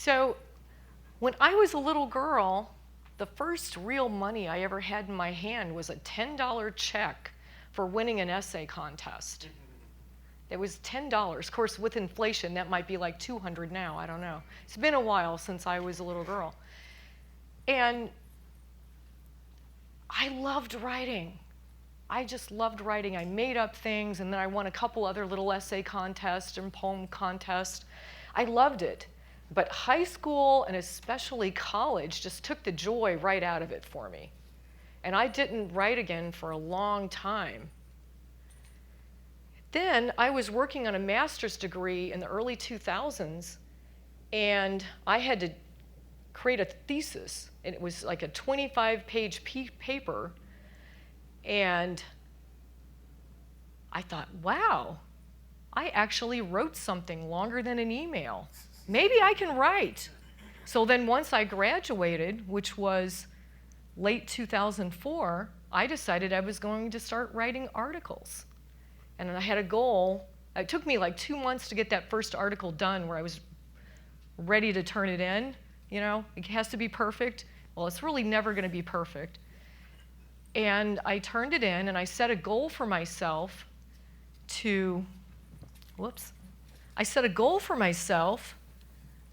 So when I was a little girl, the first real money I ever had in my hand was a $10 check for winning an essay contest. It was $10. Of course, with inflation, that might be like $200 now, I don't know. It's been a while since I was a little girl. And I loved writing. I just loved writing. I made up things, and then I won a couple other little essay contests and poem contests. I loved it. But high school, and especially college, just took the joy right out of it for me. And I didn't write again for a long time. Then I was working on a master's degree in the early 2000s, and I had to create a thesis. And it was like a 25-page paper. And I thought, wow, I actually wrote something longer than an email. Maybe I can write. So then once I graduated, which was late 2004, I decided I was going to start writing articles. And I had a goal. It took me like 2 months to get that first article done where I was ready to turn it in. You know, it has to be perfect. Well, it's really never going to be perfect. And I turned it in, and I set a goal for myself to, I set a goal for myself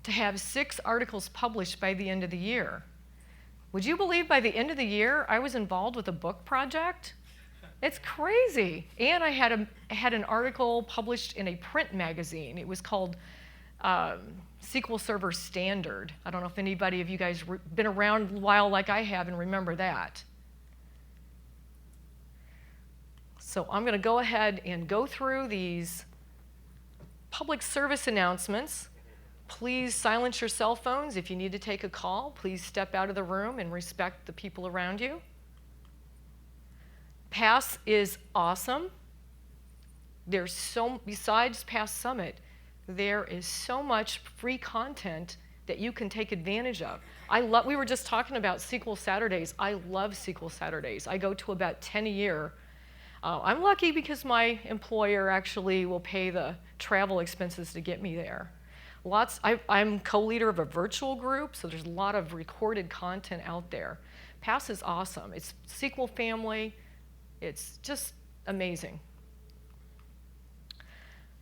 to have 6 articles published by the end of the year. Would you believe by the end of the year, I was involved with a book project? It's crazy. And I had an article published in a print magazine. It was called SQL Server Standard. I don't know if anybody of you guys been around a while like I have and remember that. So I'm going to go ahead and go through these public service announcements. Please silence your cell phones. If you need to take a call, please step out of the room and respect the people around you. PASS is awesome. Besides PASS Summit, there is so much free content that you can take advantage of. We were just talking about SQL Saturdays. I love SQL Saturdays. I go to about 10 a year. I'm lucky because my employer actually will pay the travel expenses to get me there. I'm co-leader of a virtual group, so there's a lot of recorded content out there. PASS is awesome. It's SQL family. It's just amazing.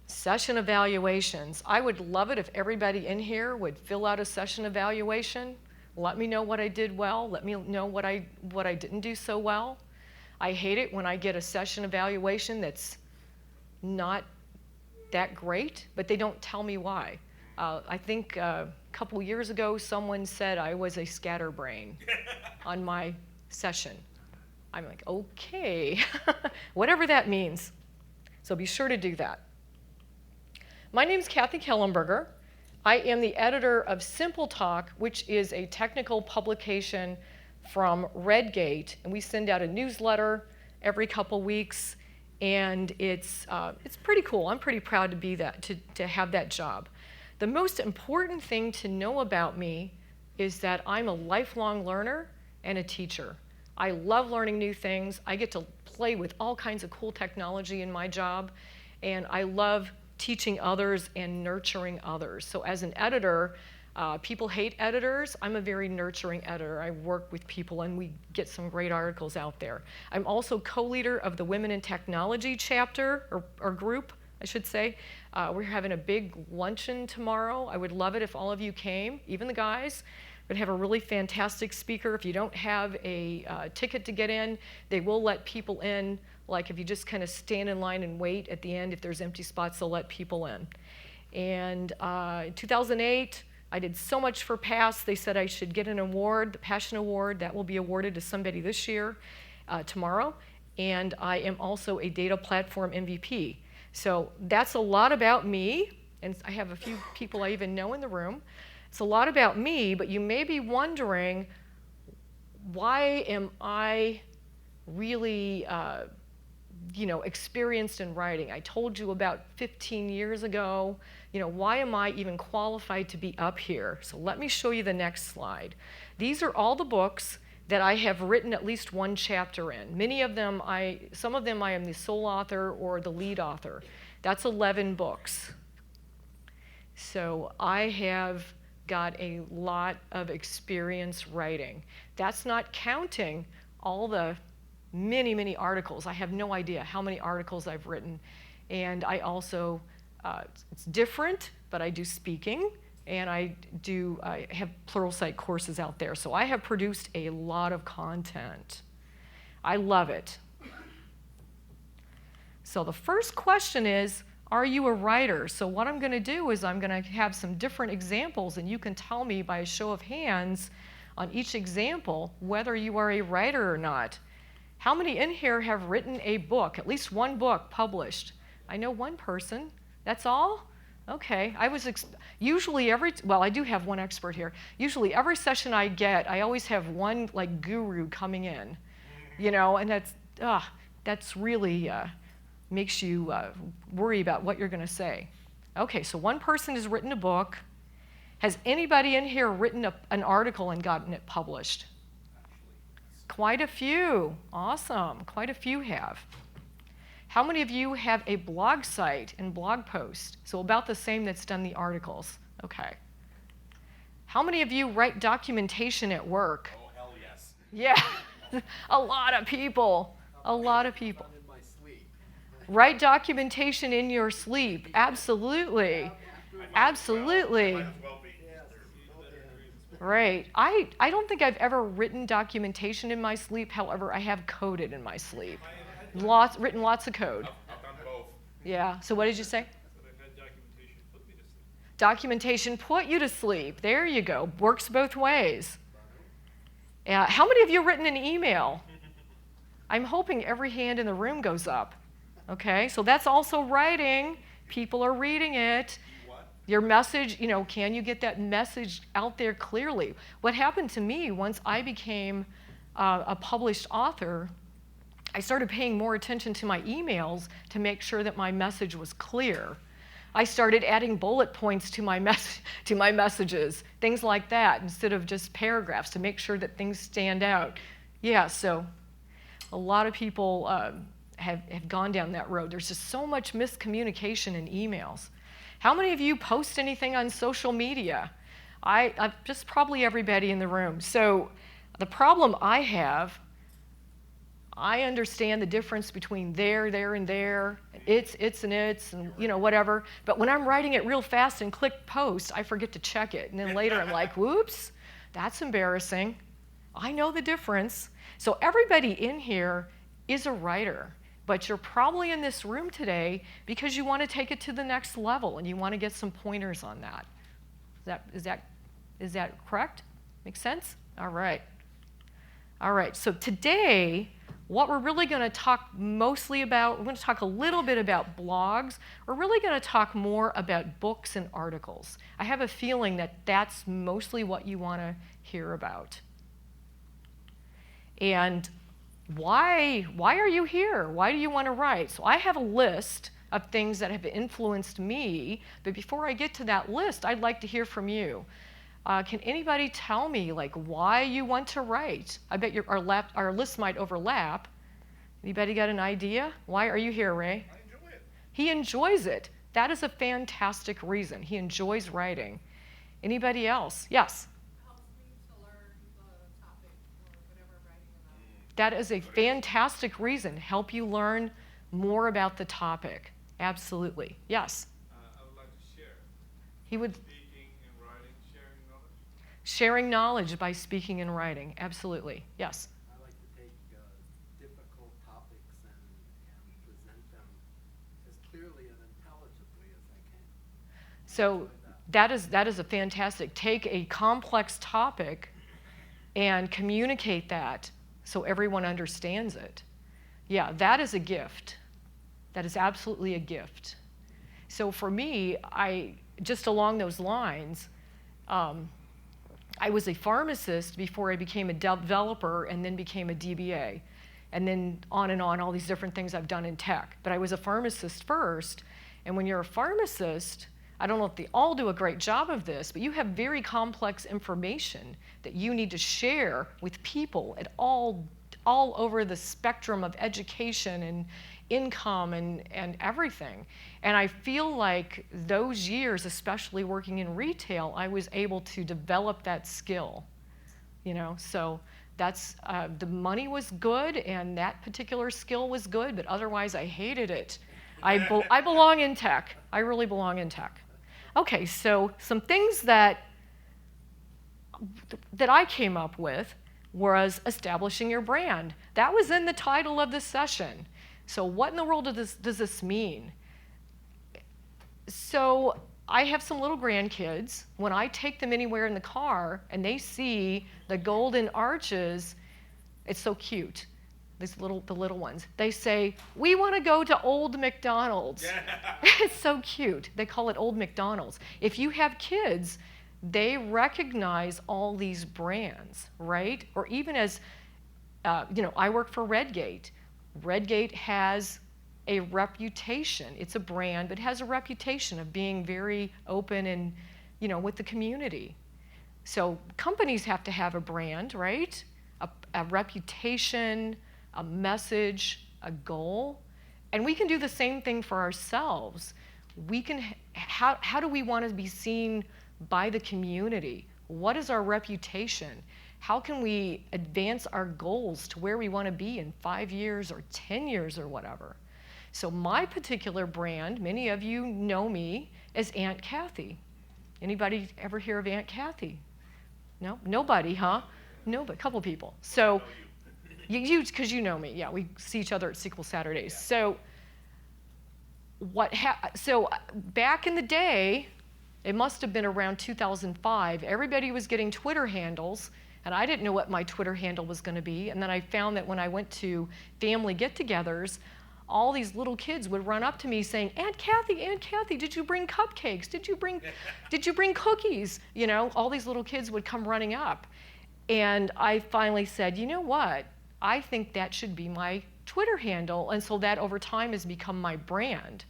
Session evaluations. I would love it if everybody in here would fill out a session evaluation. Let me know what I did well. Let me know what I didn't do so well. I hate it when I get a session evaluation that's not that great, but they don't tell me why. I think a couple years ago, someone said I was a scatterbrain on my session. I'm like, okay, whatever that means. So be sure to do that. My name is Kathi Kellenberger. I am the editor of Simple Talk, which is a technical publication from Redgate, and we send out a newsletter every couple weeks, and it's pretty cool. I'm pretty proud to be to have that job. The most important thing to know about me is that I'm a lifelong learner and a teacher. I love learning new things. I get to play with all kinds of cool technology in my job, and I love teaching others and nurturing others. So as an editor, people hate editors. I'm a very nurturing editor. I work with people and we get some great articles out there. I'm also co-leader of the Women in Technology chapter, or group, I should say. We're having a big luncheon tomorrow. I would love it if all of you came, even the guys. We'd have a really fantastic speaker. If you don't have a ticket to get in, they will let people in. Like if you just kind of stand in line and wait at the end, if there's empty spots, they'll let people in. And in 2008, I did so much for PASS, they said I should get an award, the Passion Award. That will be awarded to somebody this year, tomorrow. And I am also a data platform MVP. So that's a lot about me, and I have a few people I even know in the room. It's a lot about me, but you may be wondering, why am I really experienced in writing? I told you about 15 years ago. Why am I even qualified to be up here? So let me show you the next slide. These are all the books that I have written at least one chapter in. Some of them I am the sole author or the lead author. That's 11 books. So I have got a lot of experience writing. That's not counting all the many, many articles. I have no idea how many articles I've written. And I also, it's different, but I do speaking, and I have Pluralsight courses out there. So I have produced a lot of content. I love it. So the first question is, are you a writer? So what I'm going to do is I'm going to have some different examples, and you can tell me by a show of hands on each example whether you are a writer or not. How many in here have written a book, at least one book published? I know one person. That's all? Okay. Usually I do have one expert here. Usually every session I get, I always have one like guru coming in, and that's really makes you worry about what you're going to say. Okay, so one person has written a book. Has anybody in here written an article and gotten it published? Quite a few. Awesome. Quite a few have. How many of you have a blog site and blog post? So about the same that's done the articles. Okay. How many of you write documentation at work? Oh, hell yes. Yeah. A lot of people. A lot of people. Write documentation in your sleep. Absolutely. Absolutely. Right. I don't think I've ever written documentation in my sleep. However, I have coded in my sleep. Written lots of code. I've done both. Yeah. So what did you say? Documentation put me to sleep. Documentation put you to sleep. There you go. Works both ways. How many of you have written an email? I'm hoping every hand in the room goes up. Okay, so that's also writing. People are reading it. Your message, can you get that message out there clearly? What happened to me once I became a published author, I started paying more attention to my emails to make sure that my message was clear. I started adding bullet points to my messages, things like that, instead of just paragraphs to make sure that things stand out. Yeah, so a lot of people have gone down that road. There's just so much miscommunication in emails. How many of you post anything on social media? I just probably everybody in the room. So the problem I have, I understand the difference between there, and there, it's, and whatever. But when I'm writing it real fast and click post, I forget to check it. And then later I'm like, whoops, that's embarrassing. I know the difference. So everybody in here is a writer, but you're probably in this room today because you want to take it to the next level and you want to get some pointers on that. Is that correct? Make sense? All right. All right, so today, what we're really going to talk mostly about, we're going to talk a little bit about blogs. We're really going to talk more about books and articles. I have a feeling that that's mostly what you want to hear about. And why are you here? Why do you want to write? So I have a list of things that have influenced me, but before I get to that list, I'd like to hear from you. Can anybody tell me why you want to write? I bet our list might overlap. Anybody got an idea? Why are you here, Ray? I enjoy it. He enjoys it. That is a fantastic reason. He enjoys writing. Anybody else? Yes? Helps me to learn the topic or whatever I'm writing about. That is a fantastic reason. Help you learn more about the topic. Absolutely. Yes? I would like to share. He would. Speaking and writing, sharing knowledge. Sharing knowledge by speaking and writing. Absolutely. Yes? I like to take difficult topics and present them as clearly and intelligibly as I can. So that is a fantastic. Take a complex topic and communicate that so everyone understands it. Yeah, that is a gift. That is absolutely a gift. So for me, just along those lines, I was a pharmacist before I became a developer and then became a DBA. And then on, all these different things I've done in tech. But I was a pharmacist first. And when you're a pharmacist, I don't know if they all do a great job of this, but you have very complex information that you need to share with people at all over the spectrum of education income and everything. And I feel like those years, especially working in retail, I was able to develop that skill, you know. So that's, the money was good and that particular skill was good, but otherwise I hated it. I belong in tech. I really belong in tech. Okay, so some things that I came up with was establishing your brand. That was in the title of this session. So what in the world does this mean? So I have some little grandkids. When I take them anywhere in the car and they see the golden arches, it's so cute. The little ones. They say, "We want to go to Old McDonald's." It's so cute. They call it Old McDonald's. If you have kids, they recognize all these brands, right? Or even as, you know, I work for Redgate. Redgate has a reputation. It's a brand, but has a reputation of being very open and, you know, with the community. So companies have to have a brand, right? A reputation, a message, a goal. And we can do the same thing for ourselves. We can, how do we want to be seen by the community? What is our reputation? How can we advance our goals to where we want to be in 5 years or 10 years or whatever? So my particular brand, many of you know me as Aunt Kathi. Anybody ever hear of Aunt Kathi? No? Nobody, huh? No, but a couple people. So you, because you know me. Yeah, we see each other at Sequel Saturdays. Yeah. So back in the day, it must have been around 2005, everybody was getting Twitter handles, and I didn't know what my Twitter handle was going to be. And then I found that when I went to family get-togethers, all these little kids would run up to me saying, Aunt Kathi, did you bring cupcakes? Did you bring cookies? You know, all these little kids would come running up. And I finally said, you know what? I think that should be my Twitter handle. And so that over time has become my brand.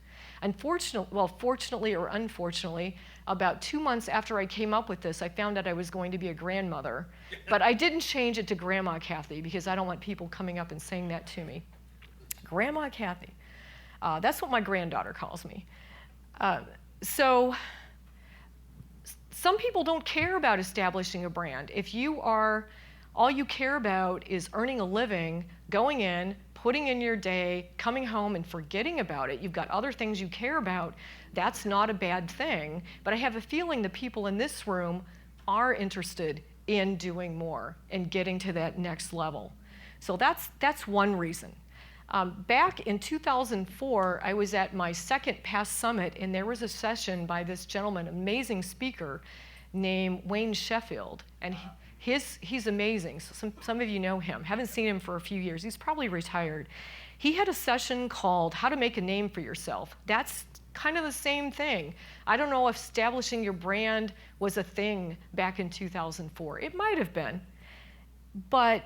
Fortunately or unfortunately, about 2 months after I came up with this, I found out I was going to be a grandmother. But I didn't change it to Grandma Kathi because I don't want people coming up and saying that to me. Grandma Kathi. That's what my granddaughter calls me. So some people don't care about establishing a brand. If you are, all you care about is earning a living, going in, putting in your day, coming home and forgetting about it, you've got other things you care about, that's not a bad thing. But I have a feeling the people in this room are interested in doing more and getting to that next level. So that's one reason. Back in 2004, I was at my second past summit, and there was a session by this gentleman, amazing speaker, named Wayne Sheffield. And he's amazing. So some of you know him. Haven't seen him for a few years. He's probably retired. He had a session called How to Make a Name for Yourself. That's kind of the same thing. I don't know if establishing your brand was a thing back in 2004. It might have been. But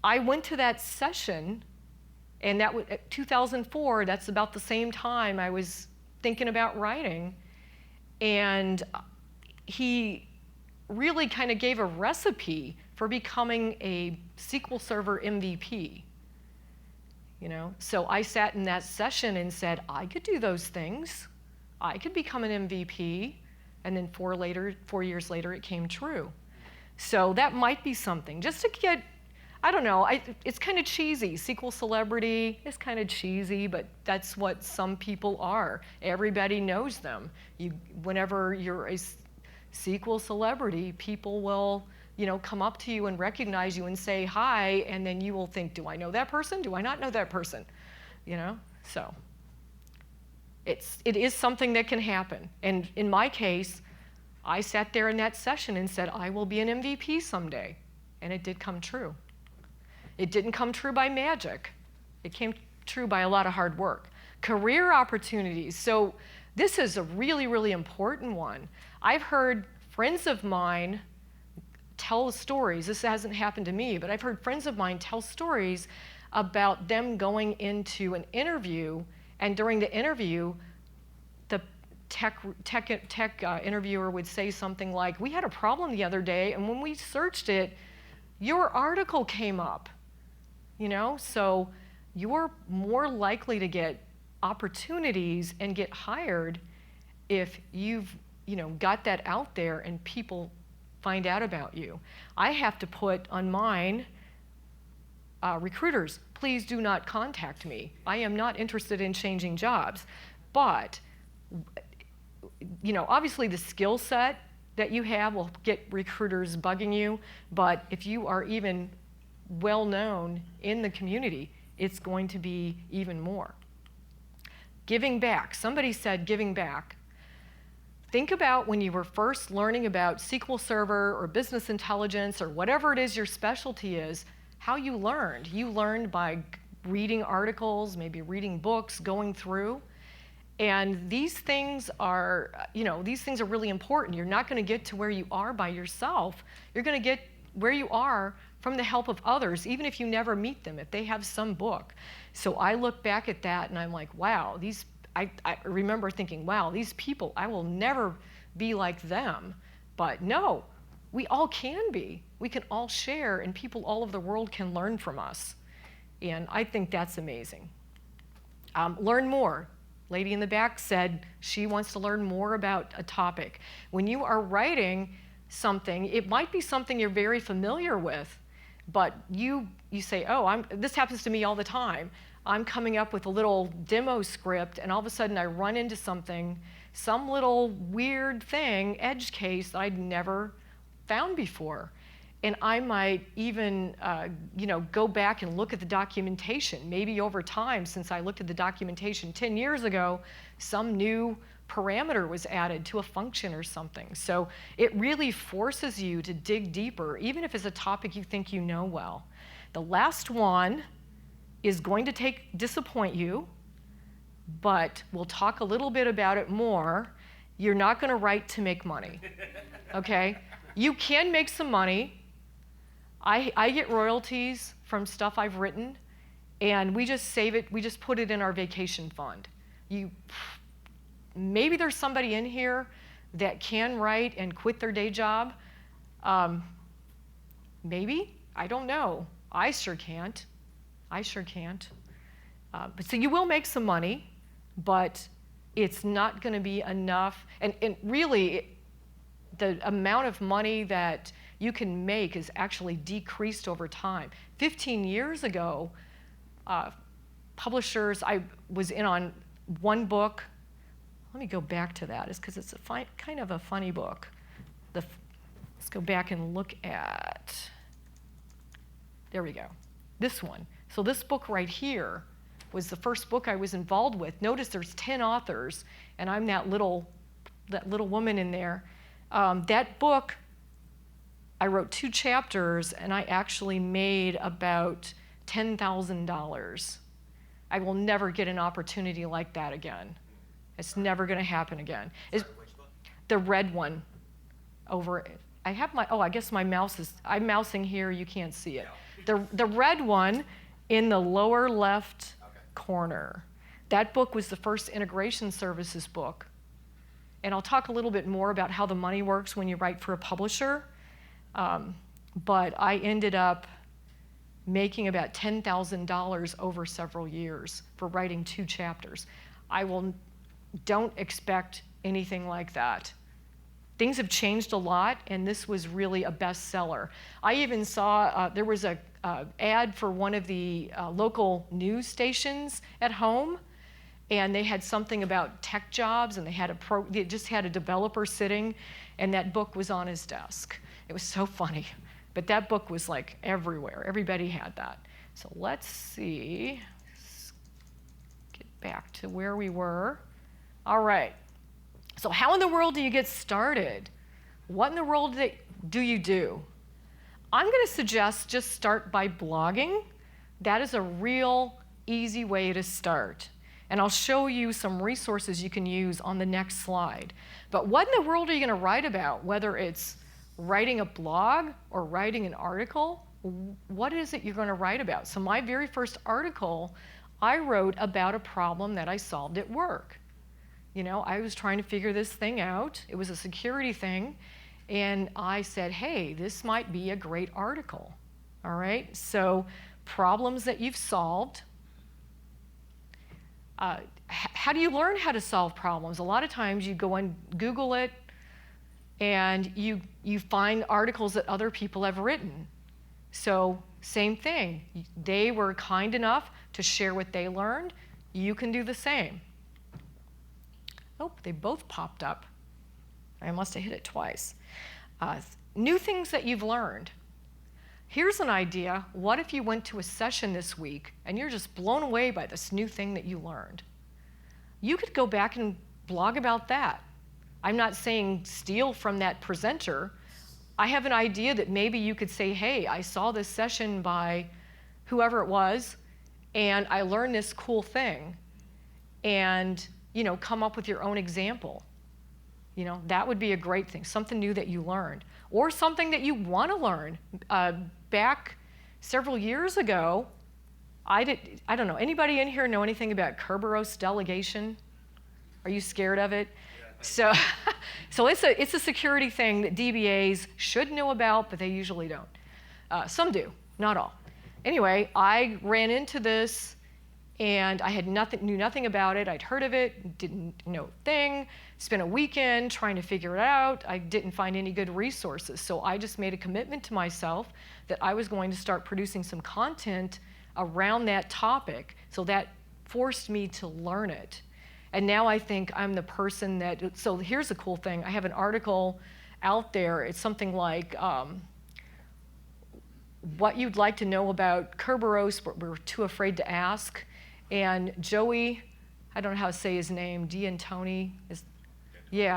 I went to that session, and that was 2004, that's about the same time I was thinking about writing. And he really kind of gave a recipe for becoming a SQL Server MVP. You know, so I sat in that session and said, I could do those things. I could become an MVP. And then 4 years later, it came true. So that might be something. Just to get, I don't know, it's kind of cheesy. SQL celebrity is kind of cheesy, but that's what some people are. Everybody knows them. Whenever you're a SQL celebrity, people will, you know, come up to you and recognize you and say hi, and then you will think, do I know that person? Do I not know that person? You know, so it is something that can happen. And in my case, I sat there in that session and said, I will be an MVP someday. And it did come true. It didn't come true by magic. It came true by a lot of hard work. Career opportunities. So this is a really, really important one. I've heard friends of mine tell stories. This hasn't happened to me, but I've heard friends of mine tell stories about them going into an interview, and during the interview, the tech interviewer would say something like, we had a problem the other day, and when we searched it, your article came up. You know, so you're more likely to get opportunities and get hired if you've got that out there and people find out about you. I have to put on mine, recruiters, please do not contact me. I am not interested in changing jobs. But obviously the skill set that you have will get recruiters bugging you, but if you are even well known in the community, it's going to be even more. Giving back. Somebody said giving back. Think about when you were first learning about SQL Server or business intelligence or whatever it is your specialty is, how you learned. You learned by reading articles, maybe reading books, going through. And these things are, really important. You're not going to get to where you are by yourself. You're going to get where you are from the help of others, even if you never meet them, if they have some book. So I look back at that and I'm like, wow, I remember thinking, wow, these people, I will never be like them. But no, we all can be. We can all share, and people all over the world can learn from us. And I think that's amazing. Learn more. Lady in the back said she wants to learn more about a topic. When you are writing something, it might be something you're very familiar with, but you say, oh, this happens to me all the time. I'm coming up with a little demo script, and all of a sudden I run into something, some little weird thing, edge case that I'd never found before. And I might even go back and look at the documentation. Maybe over time, since I looked at the documentation 10 years ago, some new parameter was added to a function or something. So it really forces you to dig deeper, even if it's a topic you think you know well. The last one is going to disappoint you, but we'll talk a little bit about it more. You're not going to write to make money, okay? You can make some money. I get royalties from stuff I've written, and we just save it, we just put it in our vacation fund. Maybe there's somebody in here that can write and quit their day job. Maybe, I don't know. I sure can't. But so you will make some money, but it's not going to be enough. And really, the amount of money that you can make is actually decreased over time. 15 years ago, publishers, I was in on one book. Let me go back to that, because it's kind of a funny book. Let's go back and look at, there we go, this one. So this book right here was the first book I was involved with. Notice there's 10 authors, and I'm that little woman in there. That book, I wrote 2 chapters, and I actually made about $10,000. I will never get an opportunity like that again. It's never going to happen again. Sorry, which book? The red one over. I have I guess my mouse is. I'm mousing here. You can't see it. The red one in the lower left corner. That book was the first integration services book. And I'll talk a little bit more about how the money works when you write for a publisher. But I ended up making about $10,000 over several years for writing 2 chapters. Don't expect anything like that. Things have changed a lot, and this was really a bestseller. I even saw there was a ad for one of the local news stations at home, and they had something about tech jobs, and they just had a developer sitting, and that book was on his desk. It was so funny. But that book was like everywhere. Everybody had that. So let's see. Let's get back to where we were. All right. So how in the world do you get started? What in the world do you do? I'm going to suggest just start by blogging. That is a real easy way to start. And I'll show you some resources you can use on the next slide. But what in the world are you going to write about? Whether it's writing a blog or writing an article, what is it you're going to write about? So my very first article, I wrote about a problem that I solved at work. I was trying to figure this thing out. It was a security thing. And I said, hey, this might be a great article. All right? So problems that you've solved, How do you learn how to solve problems? A lot of times you go and Google it, and you find articles that other people have written. So same thing. They were kind enough to share what they learned. You can do the same. Oh, they both popped up. I must have hit it twice. New things that you've learned. Here's an idea. What if you went to a session this week and you're just blown away by this new thing that you learned? You could go back and blog about that. I'm not saying steal from that presenter. I have an idea that maybe you could say, hey, I saw this session by whoever it was, and I learned this cool thing. And, come up with your own example. That would be a great thing, something new that you learned. Or something that you want to learn. Back several years ago, I don't know, anybody in here know anything about Kerberos delegation? Are you scared of it? So it's a security thing that DBAs should know about, but they usually don't. Some do, not all. Anyway, I ran into this, and I knew nothing about it. I'd heard of it, didn't know a thing. Spent a weekend trying to figure it out. I didn't find any good resources, so I just made a commitment to myself that I was going to start producing some content around that topic. So that forced me to learn it. And now I think I'm the person so here's the cool thing. I have an article out there. It's something like what you'd like to know about Kerberos, but we're too afraid to ask. And Joey, I don't know how to say his name, D'Antoni, it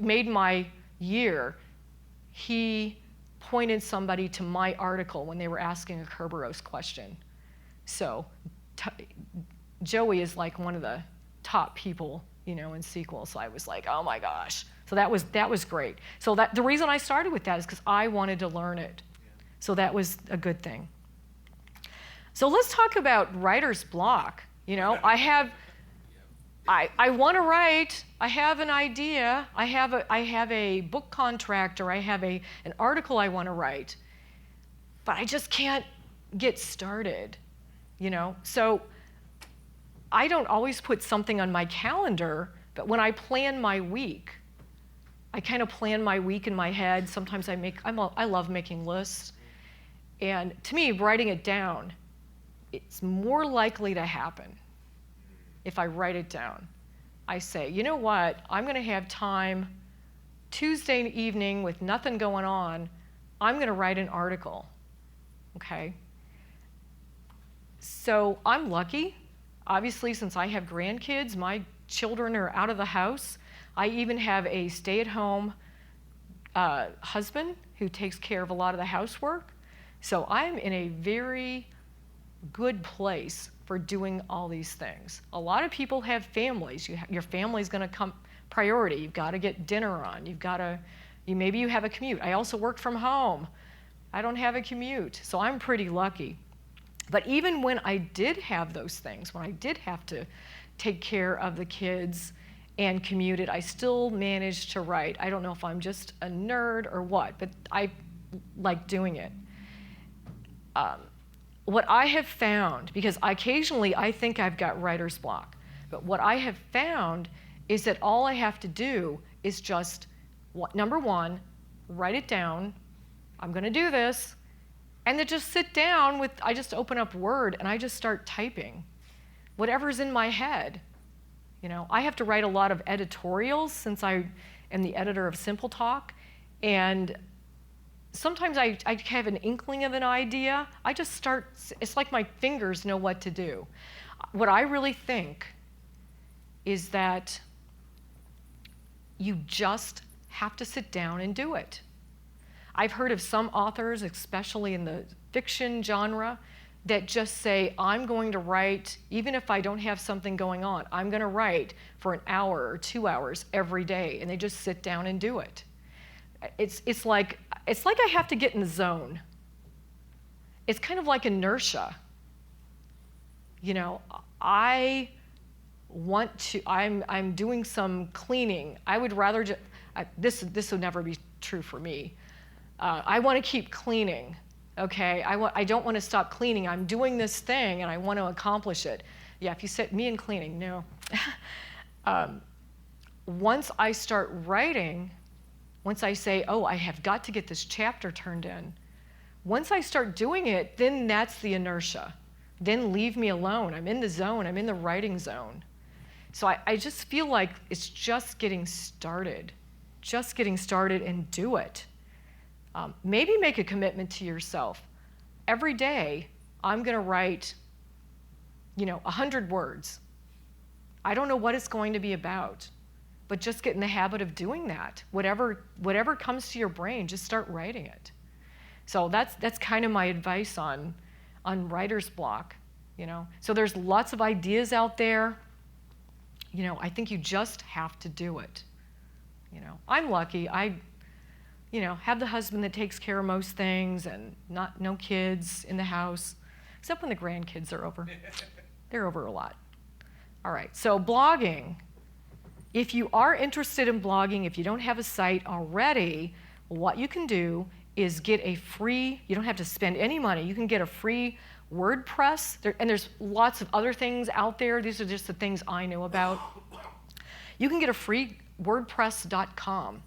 made my year. He pointed somebody to my article when they were asking a Kerberos question. So Joey is like one of the top people, in SQL. So I was like, oh my gosh. So that was great. So the reason I started with that is because I wanted to learn it. So that was a good thing. So let's talk about writer's block. I want to write. I have an idea. I have a book contract, or I have an article I want to write, but I just can't get started. So I don't always put something on my calendar, but when I plan my week, I kind of plan my week in my head. Sometimes I love making lists, and to me, writing it down, it's more likely to happen if I write it down. I say, you know what, I'm going to have time Tuesday evening with nothing going on. I'm going to write an article, okay? So I'm lucky. Obviously, since I have grandkids, my children are out of the house. I even have a stay-at-home husband who takes care of a lot of the housework. So I'm in a very good place for doing all these things. A lot of people have families. Your family's going to come priority. You've got to get dinner on. Maybe you have a commute. I also work from home. I don't have a commute, so I'm pretty lucky. But even when I did have those things, when I did have to take care of the kids and commuted, I still managed to write. I don't know if I'm just a nerd or what, but I like doing it. What I have found, because occasionally I think I've got writer's block, but what I have found is that all I have to do is just, number one, write it down. I'm going to do this. And then just sit down I just open up Word and I just start typing whatever's in my head. I have to write a lot of editorials since I am the editor of Simple Talk. And sometimes I have an inkling of an idea. I just start, it's like my fingers know what to do. What I really think is that you just have to sit down and do it. I've heard of some authors, especially in the fiction genre, that just say, I'm going to write, even if I don't have something going on, I'm going to write for an hour or 2 hours every day, and they just sit down and do it. It's like I have to get in the zone. It's kind of like inertia. I'm doing some cleaning. I would rather this would never be true for me. I want to keep cleaning. Okay, I don't want to stop cleaning. I'm doing this thing and I want to accomplish it. Yeah, if you said me and cleaning, no. Once I start writing, once I say, oh, I have got to get this chapter turned in, once I start doing it, then that's the inertia. Then leave me alone. I'm in the zone. I'm in the writing zone. So I just feel like it's just getting started. Just getting started and do it. Maybe make a commitment to yourself. Every day, I'm going to write, 100 words. I don't know what it's going to be about, but just get in the habit of doing that. Whatever comes to your brain, just start writing it. So that's kind of my advice on writer's block. So there's lots of ideas out there. I think you just have to do it. I'm lucky. I have the husband that takes care of most things, and no kids in the house, except when the grandkids are over. They're over a lot. All right, so blogging. If you are interested in blogging, if you don't have a site already, what you can do is get a free, you don't have to spend any money, you can get a free WordPress, and there's lots of other things out there. These are just the things I know about. You can get a free WordPress.com,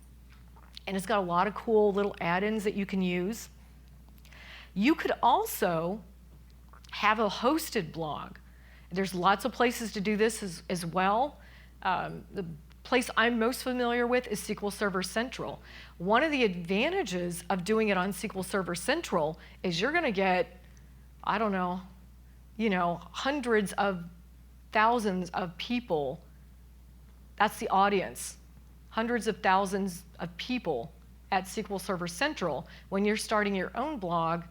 and it's got a lot of cool little add-ins that you can use. You could also have a hosted blog. There's lots of places to do this as well. The place I'm most familiar with is SQL Server Central. One of the advantages of doing it on SQL Server Central is you're going to get, hundreds of thousands of people. That's the audience. Hundreds of thousands of people at SQL Server Central. When you're starting your own blog,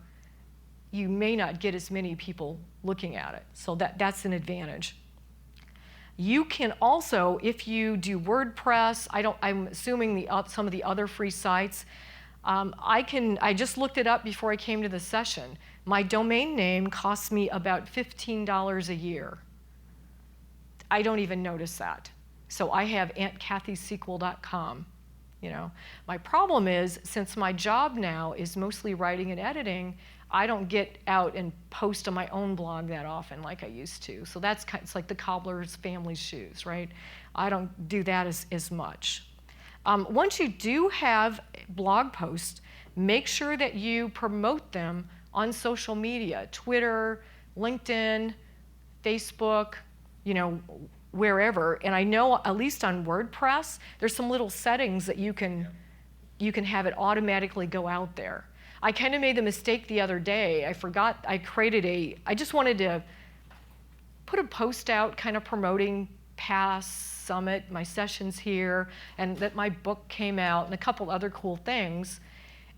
you may not get as many people looking at it. So that's an advantage. You can also, if you do WordPress, I'm assuming some of the other free sites, I just looked it up before I came to the session. My domain name costs me about $15 a year. I don't even notice that. So I have AuntKathySQL.com. My problem is, since my job now is mostly writing and editing, I don't get out and post on my own blog that often like I used to. So it's like the cobbler's family shoes, right? I don't do that as much. Once you do have blog posts, make sure that you promote them on social media, Twitter, LinkedIn, Facebook, wherever. And I know, at least on WordPress, there's some little settings that you can have it automatically go out there. I kind of made the mistake the other day. I just wanted to put a post out kind of promoting PASS Summit, my sessions here, and that my book came out, and a couple other cool things.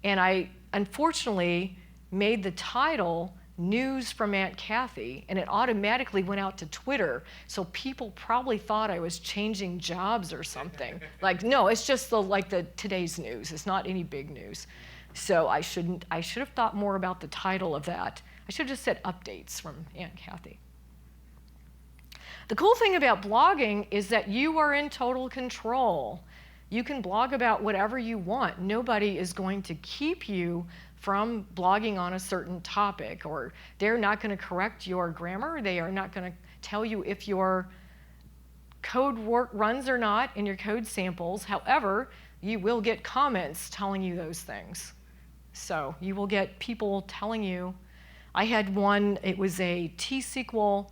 And I unfortunately made the title News from Aunt Kathy, and it automatically went out to Twitter. So people probably thought I was changing jobs or something. No, it's just the today's news. It's not any big news. So I should have thought more about the title of that. I should have just said updates from Aunt Kathy. The cool thing about blogging is that you are in total control. You can blog about whatever you want. Nobody is going to keep you from blogging on a certain topic, or they're not going to correct your grammar. They are not going to tell you if your code runs or not in your code samples. However, you will get comments telling you those things. So you will get people telling you. I had one, it was a T-SQL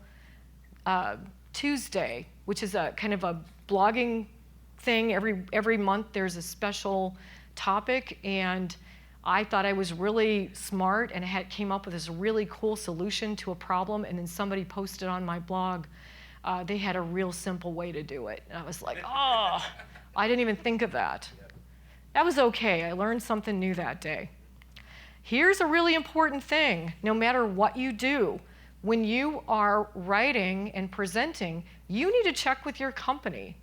Tuesday, which is a kind of a blogging thing. Every month there's a special topic, and I thought I was really smart and came up with this really cool solution to a problem, and then somebody posted on my blog, they had a real simple way to do it. And I was like, oh, I didn't even think of that. That was okay. I learned something new that day. Here's a really important thing. No matter what you do, when you are writing and presenting, you need to check with your company.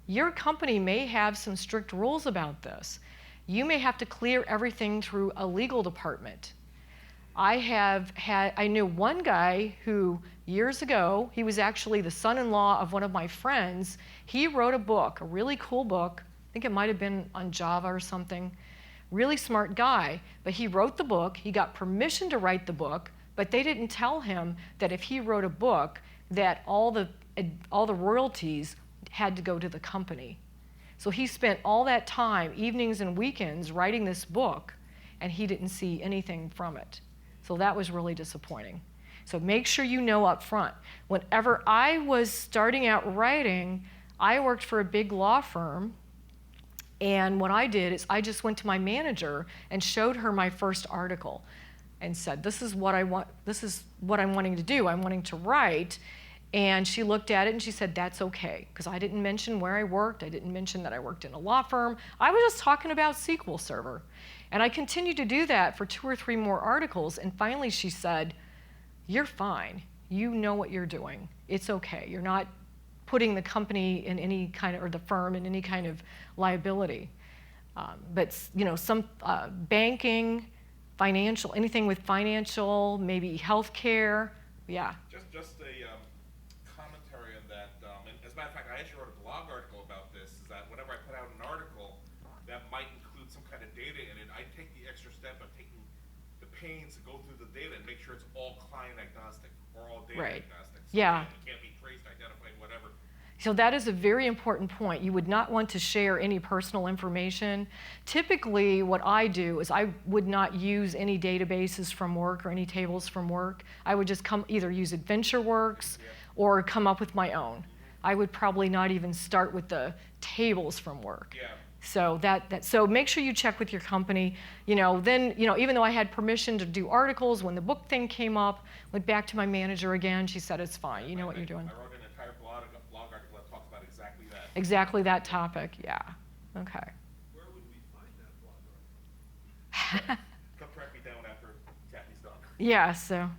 Your company may have some strict rules about this. You may have to clear everything through a legal department. I knew one guy who, years ago, he was actually the son-in-law of one of my friends. He wrote a book, a really cool book. I think it might have been on Java or something. Really smart guy, but he wrote the book. He got permission to write the book, but they didn't tell him that if he wrote a book, that all the royalties had to go to the company. So he spent all that time, evenings and weekends, writing this book, and he didn't see anything from it. So that was really disappointing. So make sure you know up front. Whenever I was starting out writing, I worked for a big law firm, and what I did is I just went to my manager and showed her my first article and said, this is what I'm wanting to do. I'm wanting to write. And she looked at it and she said, that's okay, because I didn't mention where I worked. I didn't mention that I worked in a law firm. I was just talking about SQL Server. And I continued to do that for 2 or 3 more articles, and finally she said, you're fine. You know what you're doing. It's okay. You're not putting the company in any kind of, or the firm in any kind of liability. But some banking, financial, anything with financial, maybe healthcare, yeah. Just a commentary on that. And as a matter of fact, I actually wrote a blog article about this. Is that whenever I put out an article that might include some kind of data in it, I take the extra step of taking the pains to go through the data and make sure it's all client agnostic or all data Right. agnostic. So Yeah. It can't be traced, identified, whatever. So that is a very important point. You would not want to share any personal information. Typically, what I do is I would not use any databases from work or any tables from work. I would just either use AdventureWorks or come up with my own. I would probably not even start with the tables from work. Yeah. So so make sure you check with your company. Then even though I had permission to do articles, when the book thing came up, went back to my manager again. She said it's fine. You know what you're doing. I wrote an entire blog article that talks about exactly that. Exactly that topic. Yeah. Okay. Where would we find that blog article? Come track me down after Kathy's done. Yeah. So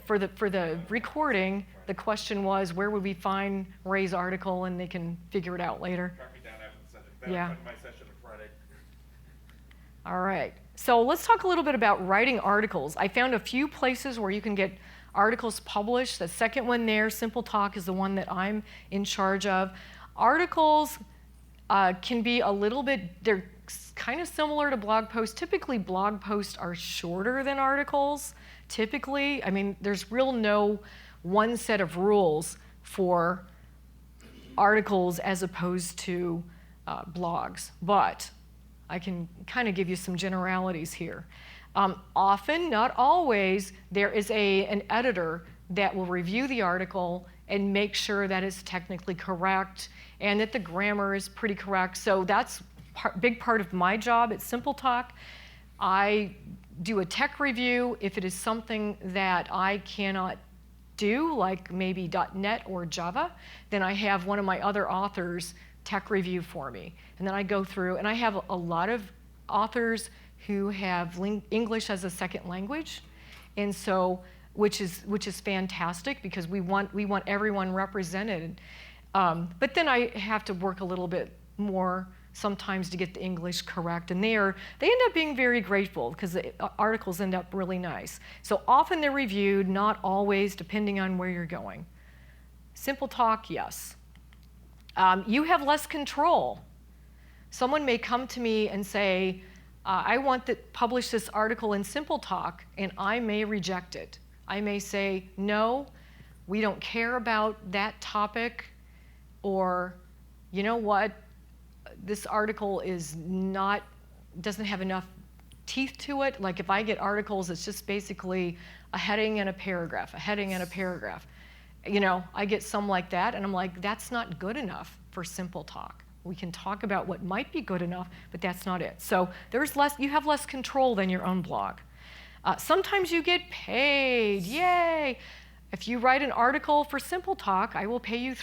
for the recording, the question was, where would we find Ray's article, and they can figure it out later. Track me down after the session. Yeah. After my session on Friday. All right. So let's talk a little bit about writing articles. I found a few places where you can get articles published. The second one there, Simple Talk, is the one that I'm in charge of. Articles can be a little bit, they're kind of similar to blog posts. Typically, blog posts are shorter than articles. Typically, there's no one set of rules for articles as opposed to blogs, but I can kind of give you some generalities here. Often, not always, there is an editor that will review the article and make sure that it's technically correct and that the grammar is pretty correct. So that's a big part of my job at Simple Talk. I do a tech review if it is something that I cannot do, like maybe .NET or Java, then I have one of my other authors tech review for me. And then I go through, and I have a lot of authors who have English as a second language, and so which is fantastic because we want everyone represented. But then I have to work a little bit more sometimes to get the English correct, and they end up being very grateful because the articles end up really nice. So often they're reviewed, not always, depending on where you're going. Simple Talk, yes. You have less control. Someone may come to me and say, I want to publish this article in Simple Talk, and I may reject it. I may say, no, we don't care about that topic, or you know what, this article doesn't have enough teeth to it. Like if I get articles, it's just basically a heading and a paragraph, a heading and a paragraph. I get some like that, and I'm like, that's not good enough for Simple Talk. We can talk about what might be good enough, but that's not it. So you have less control than your own blog. Sometimes you get paid, yay. If you write an article for Simple Talk, I will pay you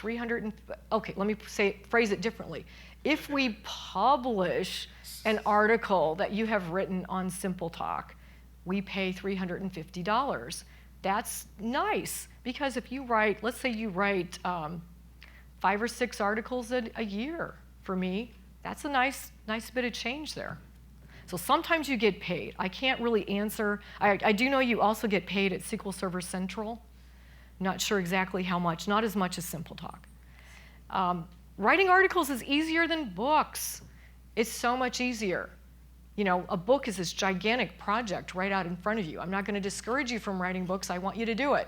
okay, let me phrase it differently. If we publish an article that you have written on Simple Talk, we pay $350. That's nice, because if you write, let's say you write 5 or 6 articles a year for me, that's a nice bit of change there. So sometimes you get paid. I can't really answer. I do know you also get paid at SQL Server Central. Not sure exactly how much, not as much as Simple Talk. Writing articles is easier than books. It's so much easier. A book is this gigantic project right out in front of you. I'm not going to discourage you from writing books. I want you to do it.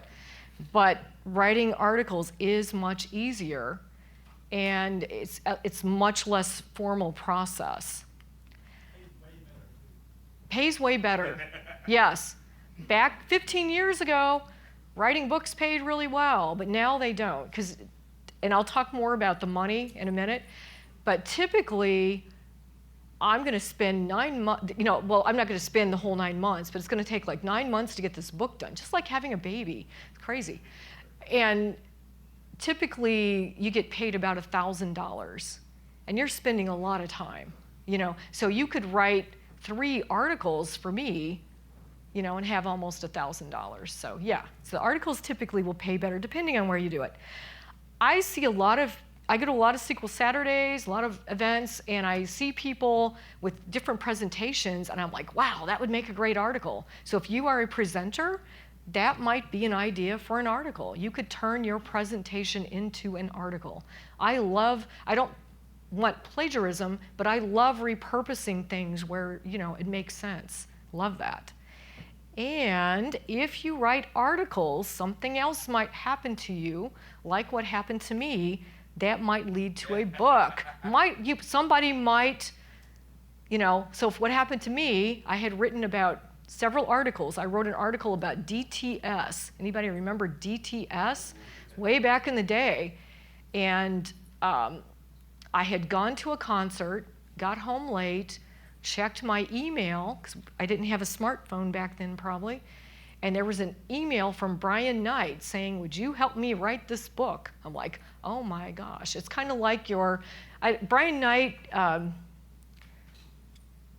But writing articles is much easier, and it's much less formal process. Pays way better. Yes. Back 15 years ago, writing books paid really well, but now they don't. And I'll talk more about the money in a minute, but typically, I'm going to spend 9 months, well, I'm not going to spend the whole 9 months, but it's going to take like 9 months to get this book done, just like having a baby. It's crazy. And typically, you get paid about $1,000, and you're spending a lot of time, So you could write 3 articles for me, and have almost $1,000. So yeah, so the articles typically will pay better depending on where you do it. I go to a lot of SQL Saturdays, a lot of events, and I see people with different presentations, and I'm like, wow, that would make a great article. So if you are a presenter, that might be an idea for an article. You could turn your presentation into an article. I don't want plagiarism, but I love repurposing things where, it makes sense. Love that. And if you write articles, something else might happen to you, like what happened to me, that might lead to a book. Somebody might, so if what happened to me, I had written about several articles. I wrote an article about DTS. Anybody remember DTS? Way back in the day. And I had gone to a concert, got home late, checked my email, because I didn't have a smartphone back then probably, and there was an email from Brian Knight saying, would you help me write this book? I'm like, oh my gosh. It's kind of like Brian Knight,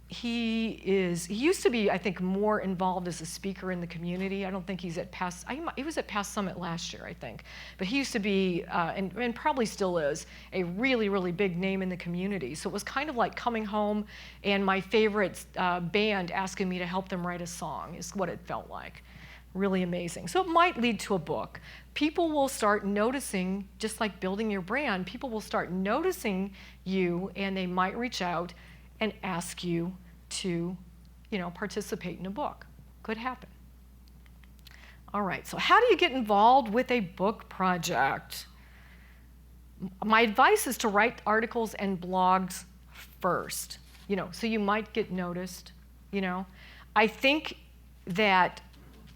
he used to be, I think, more involved as a speaker in the community. I don't think he's he was at Past Summit last year, I think. But he used to be, and probably still is, a really, really big name in the community. So it was kind of like coming home and my favorite band asking me to help them write a song, is what it felt like. Really amazing. So it might lead to a book. People will start noticing, just like building your brand, people will start noticing you, and they might reach out and ask you to, participate in a book. Could happen. All right, so how do you get involved with a book project? My advice is to write articles and blogs first, so you might get noticed, I think that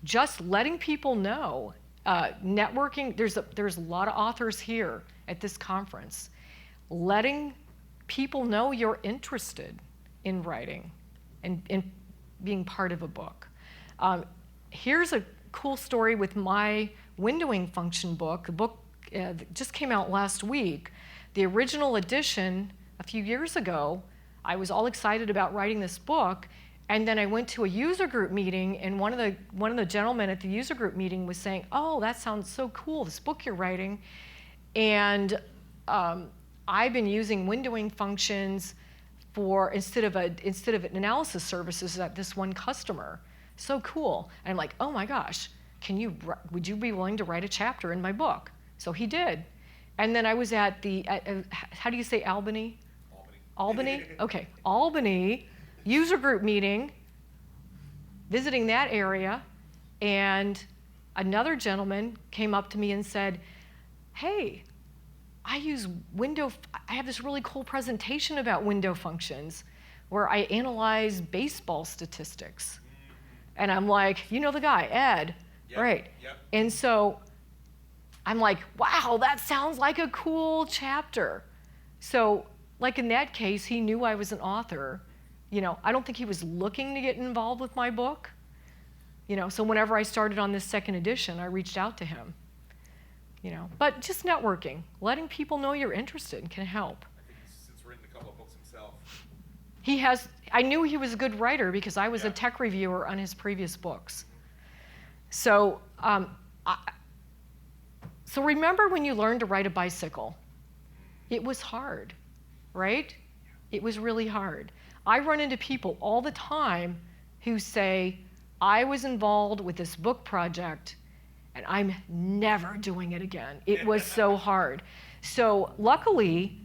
just letting people know, networking, there's a lot of authors here at this conference, letting people know you're interested in writing and being part of a book. Here's a cool story with my windowing function book. The book just came out last week. The original edition, a few years ago, I was all excited about writing this book, and then I went to a user group meeting, and one of the gentlemen at the user group meeting was saying, oh, that sounds so cool, this book you're writing. And I've been using windowing functions instead of analysis services at this one customer. So cool. And I'm like, oh my gosh, would you be willing to write a chapter in my book? So he did. And then I was at how do you say Albany? Albany? Okay, Albany user group meeting, visiting that area, and another gentleman came up to me and said, hey, I have this really cool presentation about window functions where I analyze baseball statistics. And I'm like, you know the guy, Ed, yep, right? Yep. And so I'm like, wow, that sounds like a cool chapter. So like in that case, he knew I was an author. I don't think he was looking to get involved with my book. So whenever I started on this second edition, I reached out to him. But just networking, letting people know you're interested can help. I think he's since written a couple of books himself. I knew he was a good writer because I was a tech reviewer on his previous books. So, so remember when you learned to ride a bicycle? It was hard, right? It was really hard. I run into people all the time who say, I was involved with this book project and I'm never doing it again. It was so hard. So luckily,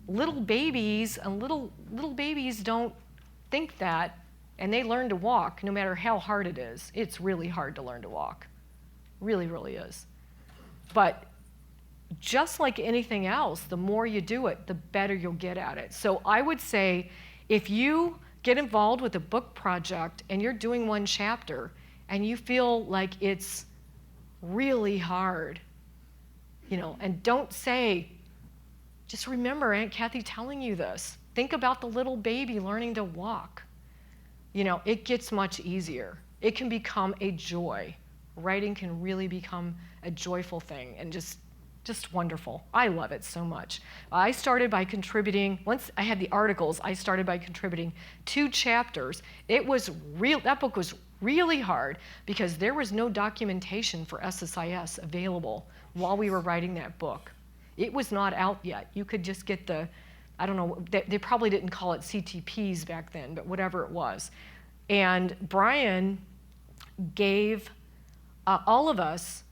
little babies don't think that, and they learn to walk no matter how hard it is. It's really hard to learn to walk. Really, really is. But just like anything else, the more you do it, the better you'll get at it. So I would say if you get involved with a book project and you're doing one chapter and you feel like it's really hard, and don't say, just remember Aunt Kathi telling you this. Think about the little baby learning to walk. It gets much easier. It can become a joy. Writing can really become a joyful thing and just wonderful. I love it so much. I started by contributing, once I had the articles, I started by contributing 2 chapters. That book was really hard because there was no documentation for SSIS available while we were writing that book. It was not out yet. You could just get I don't know, they probably didn't call it CTPs back then, but whatever it was. And Brian gave all of us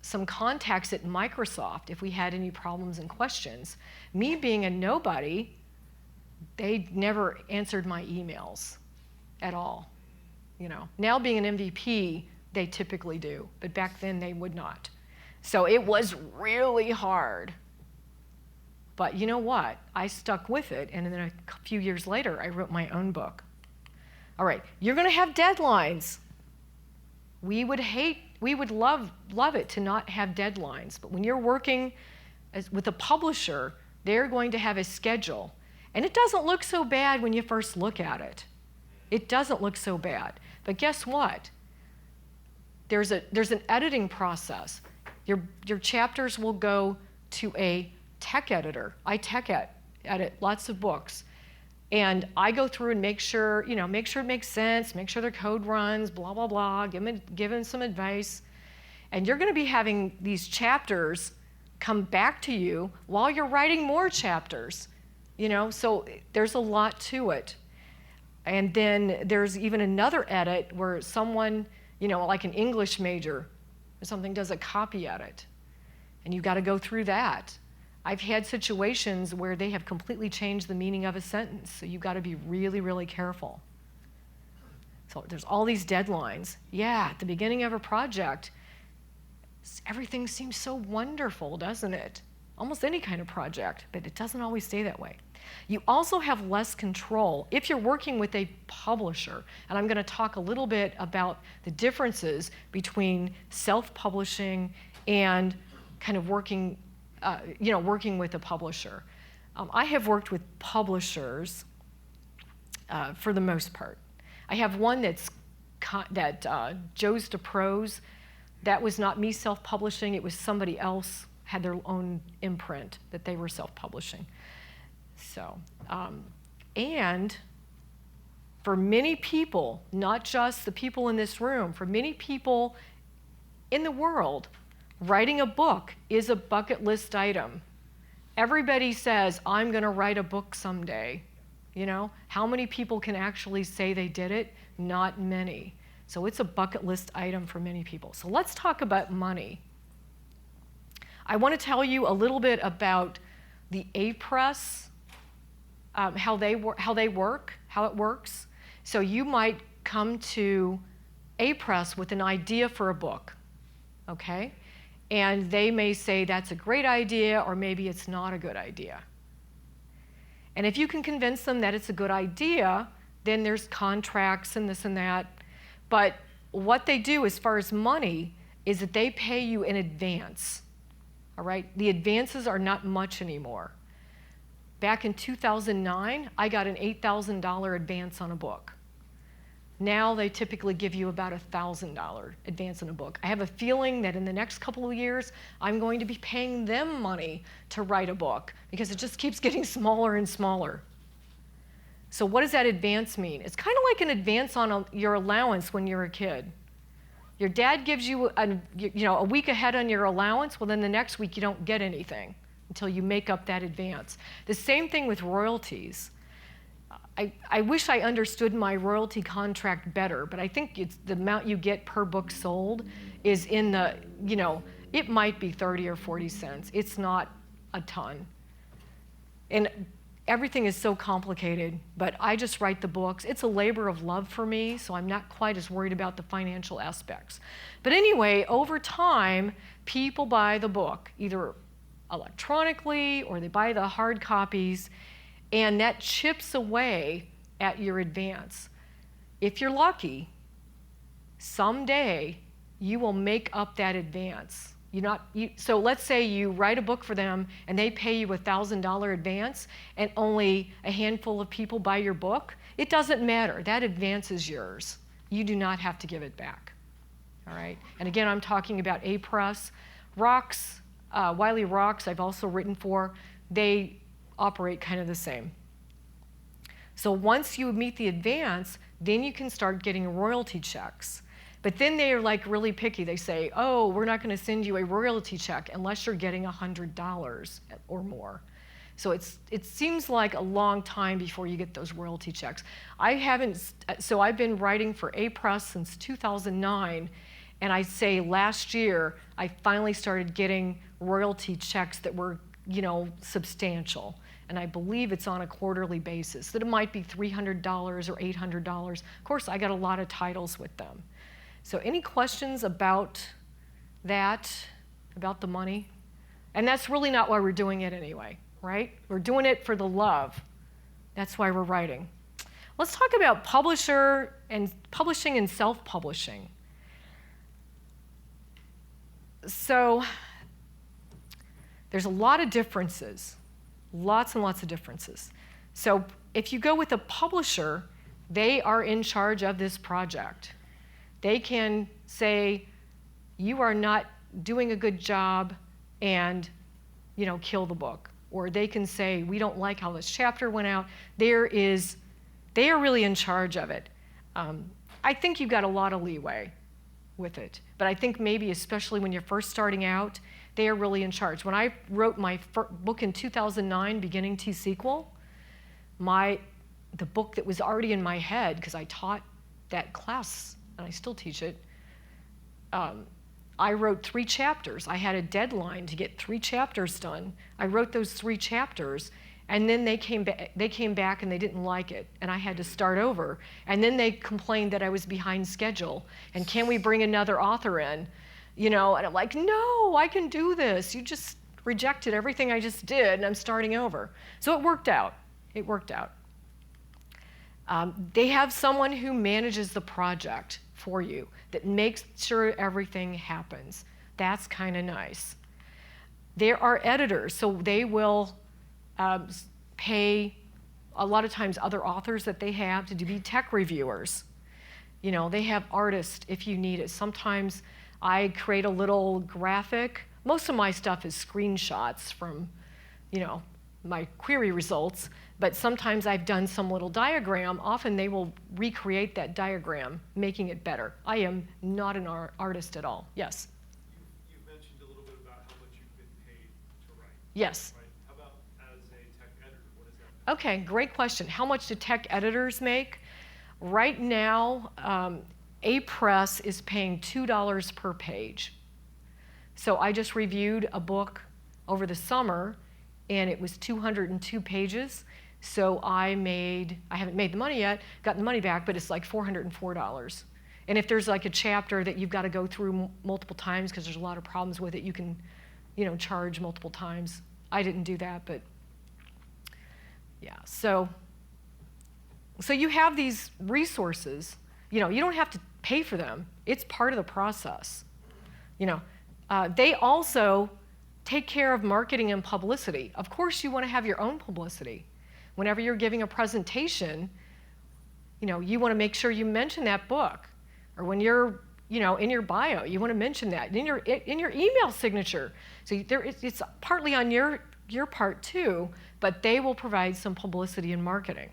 some contacts at Microsoft if we had any problems and questions. Me being a nobody, they never answered my emails at all. Now being an MVP, they typically do, but back then they would not. So it was really hard. But you know what? I stuck with it, and then a few years later, I wrote my own book. All right, you're going to have deadlines. We would love it to not have deadlines, but when you're working with a publisher, they're going to have a schedule. And it doesn't look so bad when you first look at it. It doesn't look so bad. But guess what? There's an editing process. Your chapters will go to a tech editor. I tech edit lots of books. And I go through and make sure it makes sense, make sure their code runs, blah, blah, blah, give them some advice. And you're going to be having these chapters come back to you while you're writing more chapters. So there's a lot to it. And then there's even another edit where someone, like an English major or something, does a copy edit. And you've got to go through that. I've had situations where they have completely changed the meaning of a sentence, so you've got to be really, really careful. So there's all these deadlines. Yeah, at the beginning of a project, everything seems so wonderful, doesn't it? Almost any kind of project, but it doesn't always stay that way. You also have less control if you're working with a publisher, and I'm going to talk a little bit about the differences between self-publishing and kind of working with a publisher. I have worked with publishers for the most part. I have one that Joe's to Prose. That was not me self-publishing. It was somebody else had their own imprint that they were self-publishing. So, and for many people, not just the people in this room, for many people in the world, writing a book is a bucket list item. Everybody says, I'm going to write a book someday. How many people can actually say they did it? Not many. So it's a bucket list item for many people. So let's talk about money. I want to tell you a little bit about the A-Press, how it works. So you might come to A-Press with an idea for a book, okay? And they may say that's a great idea, or maybe it's not a good idea. And if you can convince them that it's a good idea, then there's contracts and this and that. But what they do as far as money is that they pay you in advance, all right? The advances are not much anymore. Back in 2009, I got an $8,000 advance on a book. Now they typically give you about $1,000 advance on a book. I have a feeling that in the next couple of years, I'm going to be paying them money to write a book because it just keeps getting smaller and smaller. So what does that advance mean? It's kind of like an advance on your allowance when you're a kid. Your dad gives you a week ahead on your allowance, well then the next week you don't get anything until you make up that advance. The same thing with royalties. I wish I understood my royalty contract better, but I think it's the amount you get per book sold is in the, it might be 30 or 40 cents. It's not a ton. And everything is so complicated, but I just write the books. It's a labor of love for me, so I'm not quite as worried about the financial aspects. But anyway, over time, people buy the book, either electronically or they buy the hard copies, and that chips away at your advance. If you're lucky, someday you will make up that advance. So let's say you write a book for them and they pay you $1,000 advance and only a handful of people buy your book. It doesn't matter. That advance is yours. You do not have to give it back. All right? And again, I'm talking about A-Press. Rocks, Wiley Rocks, I've also written for. They operate kind of the same. So once you meet the advance, then you can start getting royalty checks. But then they're like really picky. They say, oh, we're not going to send you a royalty check unless you're getting $100 or more. So it seems like a long time before you get those royalty checks. So I've been writing for A-Press since 2009, and I'd say last year I finally started getting royalty checks that were, substantial. And I believe it's on a quarterly basis, that it might be $300 or $800. Of course, I got a lot of titles with them. So any questions about that, about the money? And that's really not why we're doing it anyway, right? We're doing it for the love. That's why we're writing. Let's talk about publishing and self-publishing. So there's a lot of differences, lots and lots of differences. So if you go with a publisher, they are in charge of this project. They can say, you are not doing a good job and, kill the book. Or they can say, we don't like how this chapter went out. They are really in charge of it. I think you've got a lot of leeway with it. But I think maybe especially when you're first starting out, they are really in charge. When I wrote my book in 2009, Beginning to Sequel, the book that was already in my head, because I taught that class, and I still teach it, I wrote 3 chapters. I had a deadline to get 3 chapters done. I wrote those 3 chapters, and then they came back and they didn't like it, and I had to start over. And then they complained that I was behind schedule, and can we bring another author in? And I'm like, no, I can do this. You just rejected everything I just did, and I'm starting over. So it worked out. It worked out. They have someone who manages the project for you, that makes sure everything happens. That's kind of nice. There are editors, so they will pay a lot of times other authors that they have to be tech reviewers. They have artists if you need it. Sometimes I create a little graphic. Most of my stuff is screenshots from, my query results, but sometimes I've done some little diagram. Often they will recreate that diagram, making it better. I am not an artist at all. Yes? You've mentioned a little bit about how much you've been paid to write. Yes. Right? How about as a tech editor? What is that? Okay, great question. How much do tech editors make? Right now, A-Press is paying $2 per page. So I just reviewed a book over the summer, and it was 202 pages. So I haven't made the money yet, got the money back, but it's like $404. And if there's like a chapter that you've got to go through multiple times because there's a lot of problems with it, you can, charge multiple times. I didn't do that, but yeah. So you have these resources. You don't have to pay for them. It's part of the process. They also take care of marketing and publicity. Of course, you want to have your own publicity. Whenever you're giving a presentation, you want to make sure you mention that book. Or when you're, in your bio, you want to mention that. In your email signature. So it's partly on your part too, but they will provide some publicity and marketing.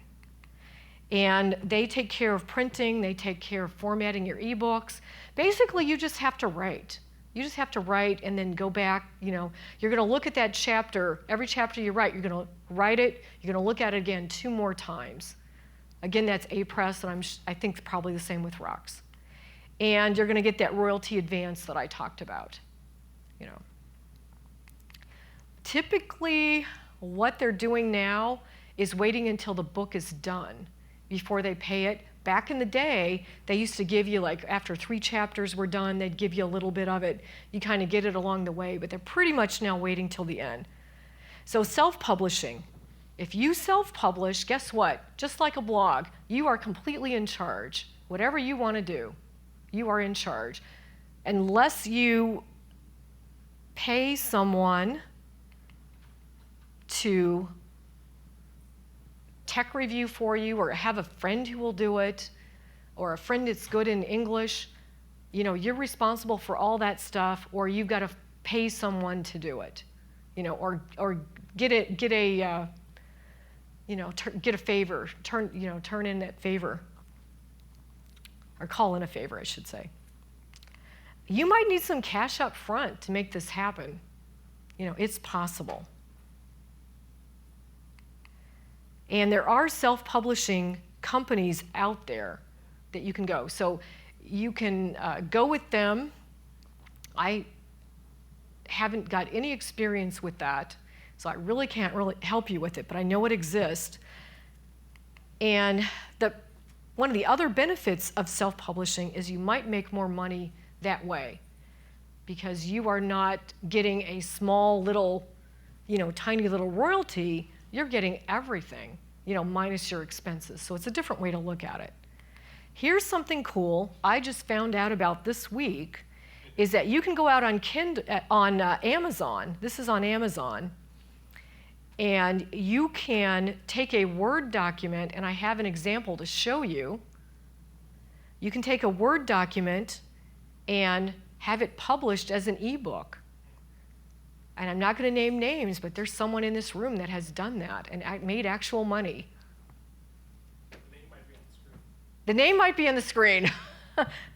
And they take care of printing, they take care of formatting your ebooks. Basically, you just have to write. You just have to write and then go back, you're going to look at that chapter, every chapter you write, you're going to write it, you're going to look at it again 2 more times. Again, that's A-Press, and I think probably the same with Rocks. And you're going to get that royalty advance that I talked about. Typically, what they're doing now is waiting until the book is done before they pay it. Back in the day, they used to give you, like, after 3 chapters were done, they'd give you a little bit of it. You kind of get it along the way, but they're pretty much now waiting till the end. So self-publishing. If you self-publish, guess what? Just like a blog, you are completely in charge. Whatever you want to do, you are in charge. Unless you pay someone to tech review for you, or have a friend who will do it, or a friend that's good in English, you know, you're responsible for all that stuff, or you've got to pay someone to do it, you know, or get a favor, turn in that favor, or call in a favor, I should say. You might need some cash up front to make this happen. You know, it's possible. And there are self-publishing companies out there that you can go. So you can go with them. I haven't got any experience with that, so I really can't help you with it, but I know it exists. And one of the other benefits of self-publishing is you might make more money that way, because you are not getting a small little, tiny little royalty. You're getting everything, minus your expenses. So it's a different way to look at it. Here's something cool I just found out about this week, is that you can go out on Amazon. This is on Amazon. And you can take a Word document, and I have an example to show you. You can take a Word document and have it published as an ebook. And I'm not going to name names, but there's someone in this room that has done that and made actual money. The name might be on the screen.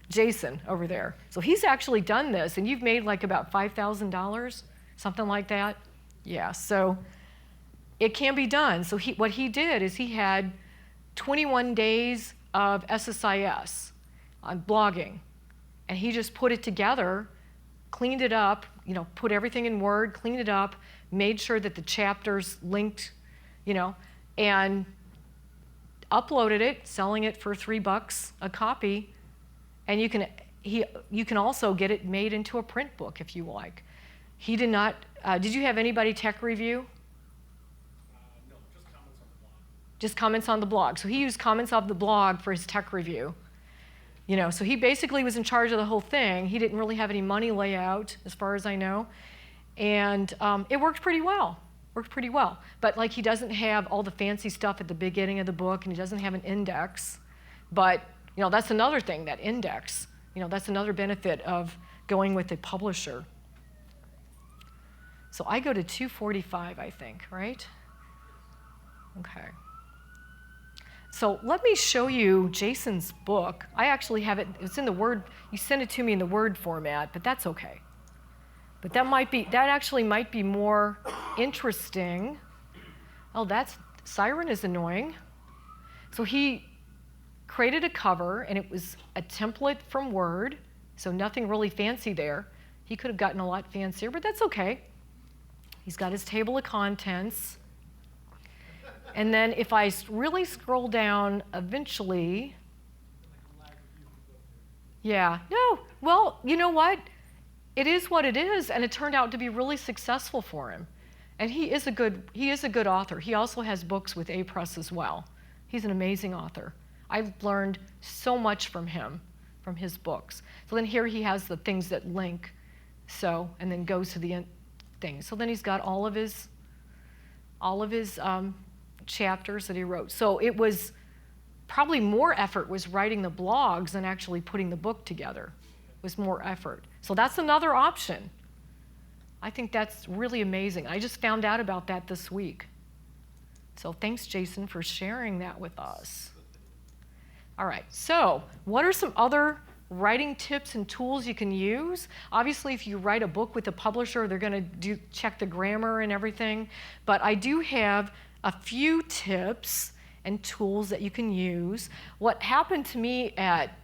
Jason over there. So he's actually done this, and you've made like about $5,000, something like that. Yeah, so it can be done. So what he did is he had 21 days of SSIS on blogging, and he just put it together, cleaned it up, put everything in Word, cleaned it up, made sure that the chapters linked, and uploaded it, selling it for $3 a copy. And you can also get it made into a print book if you like. He did not. Did you have anybody tech review? No, just comments on the blog. Just comments on the blog. So he used comments of the blog for his tech review. So he basically was in charge of the whole thing. He didn't really have any money layout, as far as I know, and it worked pretty well. But he doesn't have all the fancy stuff at the beginning of the book, and he doesn't have an index. But that's another thing, that index. That's another benefit of going with a publisher. So I go to 245, I think, right? Okay. So let me show you Jason's book. I actually have it. It's in the Word. You sent it to me in the Word format, but that's okay. But that actually might be more interesting. Oh, Siren is annoying. So he created a cover, and it was a template from Word, so nothing really fancy there. He could have gotten a lot fancier, but that's okay. He's got his table of contents. And then if I really scroll down, eventually, yeah, no, well, you know what? It is what it is, and it turned out to be really successful for him. And he is a good author. He also has books with A-Press as well. He's an amazing author. I've learned so much from him, from his books. So then here he has the things that link, and then goes to the end thing. So then he's got all of his chapters that he wrote. So it was probably more effort was writing the blogs than actually putting the book together. It was more effort. So that's another option. I think that's really amazing. I just found out about that this week. So thanks, Jason, for sharing that with us. All right, so what are some other writing tips and tools you can use? Obviously, if you write a book with a publisher, they're going to check the grammar and everything. But I do have a few tips and tools that you can use. What happened to me at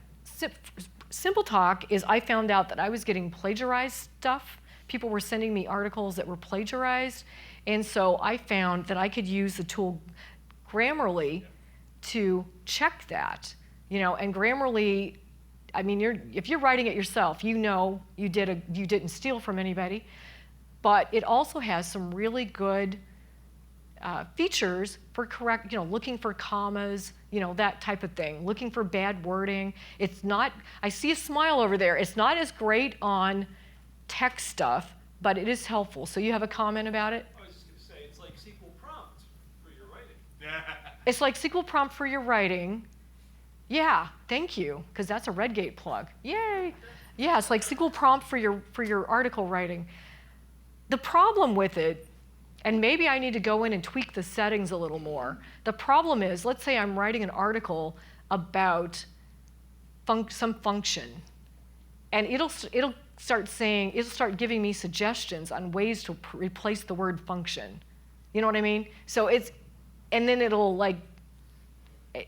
Simple Talk is I found out that I was getting plagiarized stuff. People were sending me articles that were plagiarized. And so I found that I could use the tool Grammarly to check that, and Grammarly, I mean, if you're writing it yourself, you didn't steal from anybody, but it also has some really good features for looking for commas, that type of thing, looking for bad wording. It's not, I see a smile over there. It's not as great on text stuff, but it is helpful. So you have a comment about it? I was just going to say, it's like SQL prompt for your writing. It's like SQL prompt for your writing. Yeah, thank you, because that's a Redgate plug. Yay! Yeah, it's like SQL prompt for your article writing. The problem with it, and maybe I need to go in and tweak the settings a little more. The problem is, let's say I'm writing an article about some function, and it'll start giving me suggestions on ways to replace the word function. You know what I mean? So and then it'll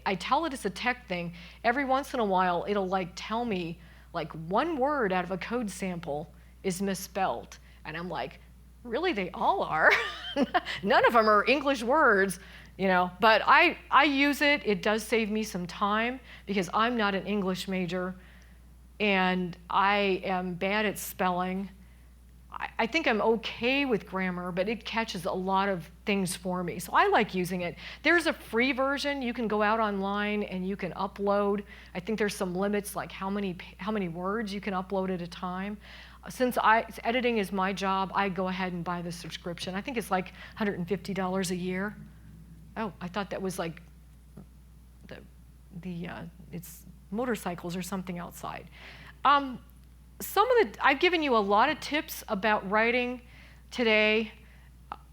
I tell it it's a tech thing. Every once in a while, it'll tell me one word out of a code sample is misspelled, and I'm like, really, they all are. None of them are English words, but I use it. It does save me some time because I'm not an English major and I am bad at spelling. I think I'm okay with grammar, but it catches a lot of things for me. So I like using it. There's a free version. You can go out online and you can upload. I think there's some limits, like how many words you can upload at a time. Since editing is my job, I go ahead and buy the subscription. I think it's like $150 a year. Oh, I thought that was like it's motorcycles or something outside. I've given you a lot of tips about writing today.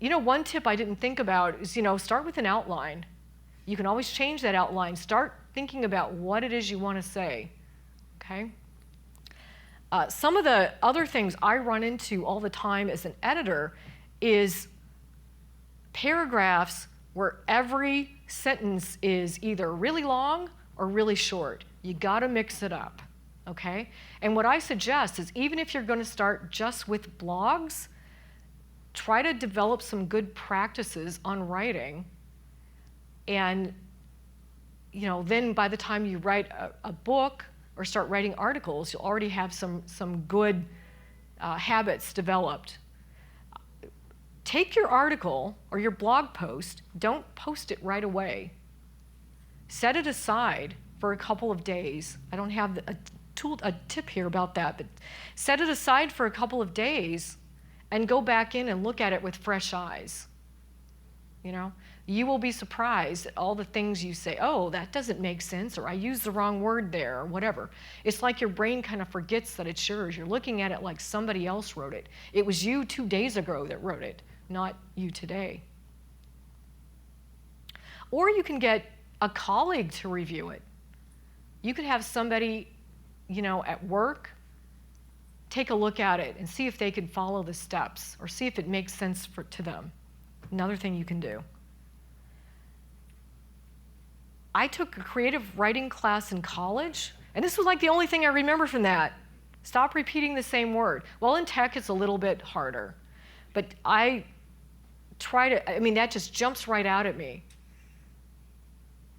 One tip I didn't think about is, start with an outline. You can always change that outline. Start thinking about what it is you want to say, okay? Some of the other things I run into all the time as an editor is paragraphs where every sentence is either really long or really short. You gotta mix it up, okay? And what I suggest is, even if you're gonna start just with blogs, try to develop some good practices on writing. And then by the time you write a book or start writing articles, you'll already have some good habits developed. Take your article or your blog post, don't post it right away. Set it aside for a couple of days. I don't have a tip here about that, but set it aside for a couple of days and go back in and look at it with fresh eyes. You will be surprised at all the things you say, oh, that doesn't make sense, or I used the wrong word there, or whatever. It's like your brain kind of forgets that it's yours. You're looking at it like somebody else wrote it. It was you 2 days ago that wrote it, not you today. Or you can get a colleague to review it. You could have somebody, at work, take a look at it and see if they can follow the steps or see if it makes sense to them. Another thing you can do. I took a creative writing class in college, and this was like the only thing I remember from that. Stop repeating the same word. Well, in tech, it's a little bit harder, but that just jumps right out at me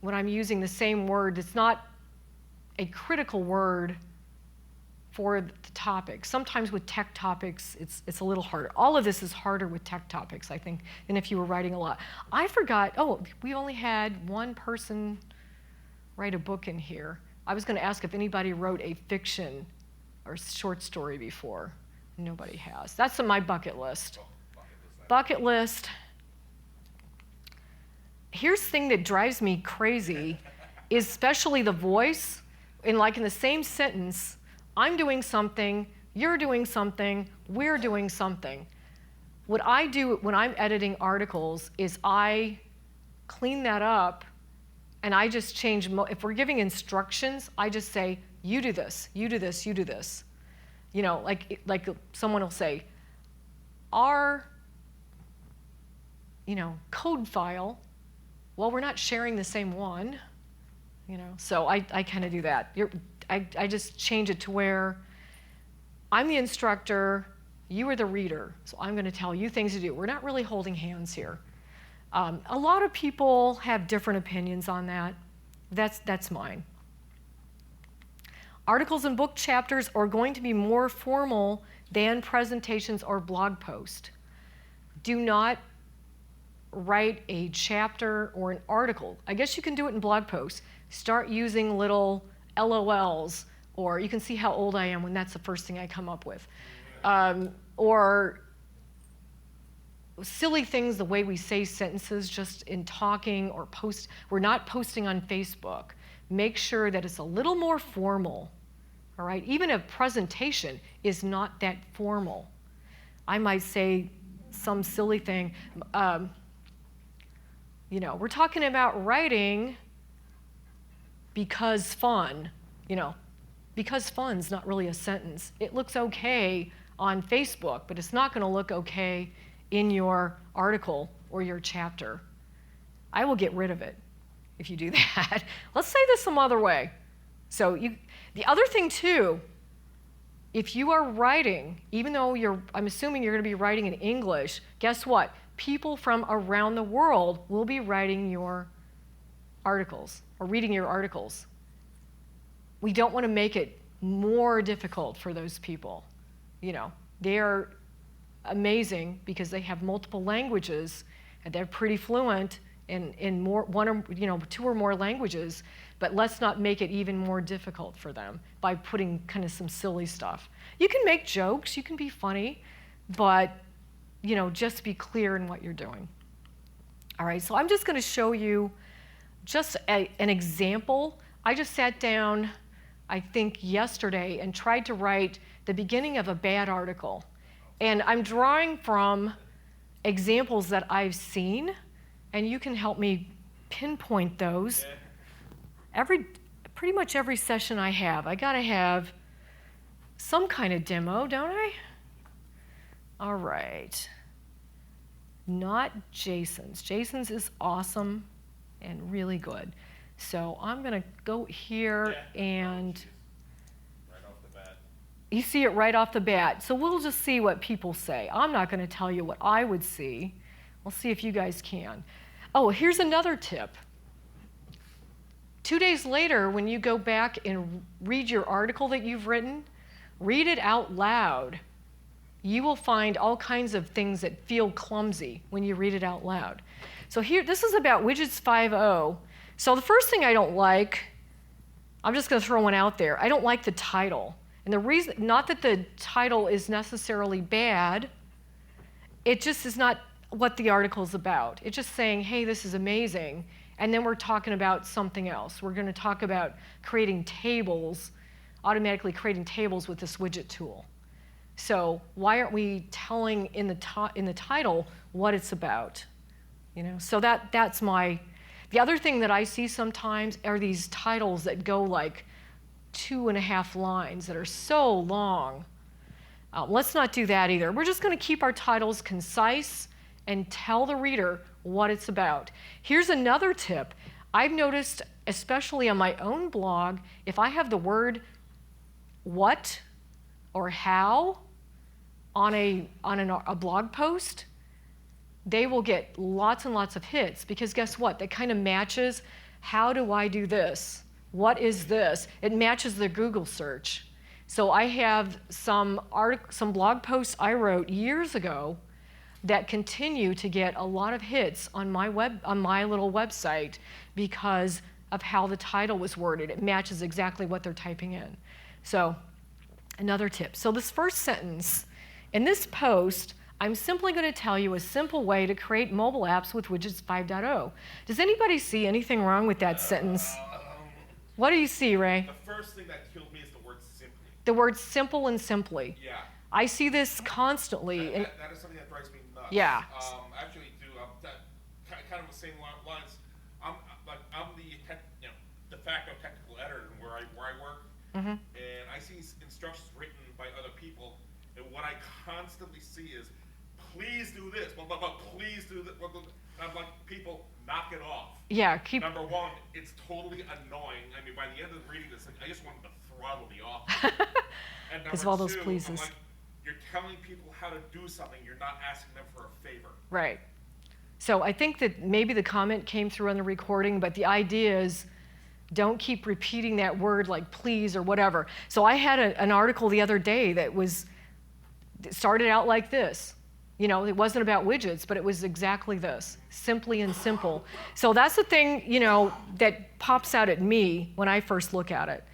when I'm using the same word. It's not a critical word for the topic. Sometimes with tech topics, it's a little harder. All of this is harder with tech topics, I think, than if you were writing a lot. I forgot, we only had one person write a book in here. I was going to ask if anybody wrote a fiction or short story before. Nobody has. That's on my bucket list. Bucket list. Here's the thing that drives me crazy, is especially the voice. In the same sentence, I'm doing something, you're doing something, we're doing something. What I do when I'm editing articles is I clean that up and I just change, if we're giving instructions, I just say, you do this, you do this, you do this. Like someone will say, our, code file, well, we're not sharing the same one, so I kind of do that. I just change it to where I'm the instructor, you are the reader, so I'm going to tell you things to do. We're not really holding hands here. A lot of people have different opinions on that. That's mine. Articles and book chapters are going to be more formal than presentations or blog posts. Do not write a chapter or an article. I guess you can do it in blog posts. Start using little LOLs, or you can see how old I am when that's the first thing I come up with. Or silly things, the way we say sentences just in talking or post. We're not posting on Facebook. Make sure that it's a little more formal, all right? Even a presentation is not that formal. I might say some silly thing. We're talking about writing because fun, because fun's not really a sentence. It looks okay on Facebook, but it's not going to look okay in your article or your chapter. I will get rid of it if you do that. Let's say this some other way. So the other thing too, if you are writing, even though I'm assuming you're going to be writing in English, guess what? People from around the world will be writing your articles or reading your articles. We don't want to make it more difficult for those people. They are amazing because they have multiple languages and they're pretty fluent in one or two or more languages, but let's not make it even more difficult for them by putting kind of some silly stuff. You can make jokes, you can be funny, but just be clear in what you're doing. All right, so I'm just going to show you just an example. I just sat down, I think yesterday, and tried to write the beginning of a bad article. And I'm drawing from examples that I've seen, and you can help me pinpoint those. Pretty much every session I gotta have some kind of demo, don't I? All right. Not Jason's. Jason's is awesome and really good. So I'm gonna go here and you see it right off the bat. So we'll just see what people say. I'm not going to tell you what I would see. We'll see if you guys can. Oh, here's another tip. 2 days later, when you go back and read your article that you've written, read it out loud. You will find all kinds of things that feel clumsy when you read it out loud. So here, this is about Widgets 5.0. So the first thing I don't like, I'm just going to throw one out there. I don't like the title. And the reason, not that the title is necessarily bad, it just is not what the article's about. It's just saying, hey, this is amazing. And then we're talking about something else. We're going to talk about creating tables, automatically creating tables with this widget tool. So why aren't we telling in the title what it's about? So that's my. The other thing that I see sometimes are these titles that go like 2.5 lines that are so long. Let's not do that either. We're just going to keep our titles concise and tell the reader what it's about. Here's another tip. I've noticed, especially on my own blog, if I have the word what or how on a blog post, they will get lots and lots of hits because guess what? That kind of matches, how do I do this? What is this? It matches the Google search. So I have some blog posts I wrote years ago that continue to get a lot of hits on my little website because of how the title was worded. It matches exactly what they're typing in. So another tip. So this first sentence, in this post, I'm simply going to tell you a simple way to create mobile apps with Widgets 5.0. Does anybody see anything wrong with that sentence? What do you see, Ray? The first thing that killed me is the word simply. The word simple and simply. Yeah. I see this constantly. That is something that drives me nuts. Yeah. Actually, kind of the same lines. I'm the de facto technical editor where I work, and I see instructions written by other people, and what I constantly see is, please do this, but please do this. I'm like, people, knock it off. Yeah, Number one, it's totally annoying. I mean, by the end of reading this, I just wanted to throttle the author. And number all those two, pleases. I'm like, you're telling people how to do something. You're not asking them for a favor. Right. So I think that maybe the comment came through on the recording, but the idea is don't keep repeating that word like please or whatever. So I had an article the other day that started out like this. You know, it wasn't about widgets, but it was exactly this, simply and simple. So that's the thing, you know, that pops out at me when I first look at it.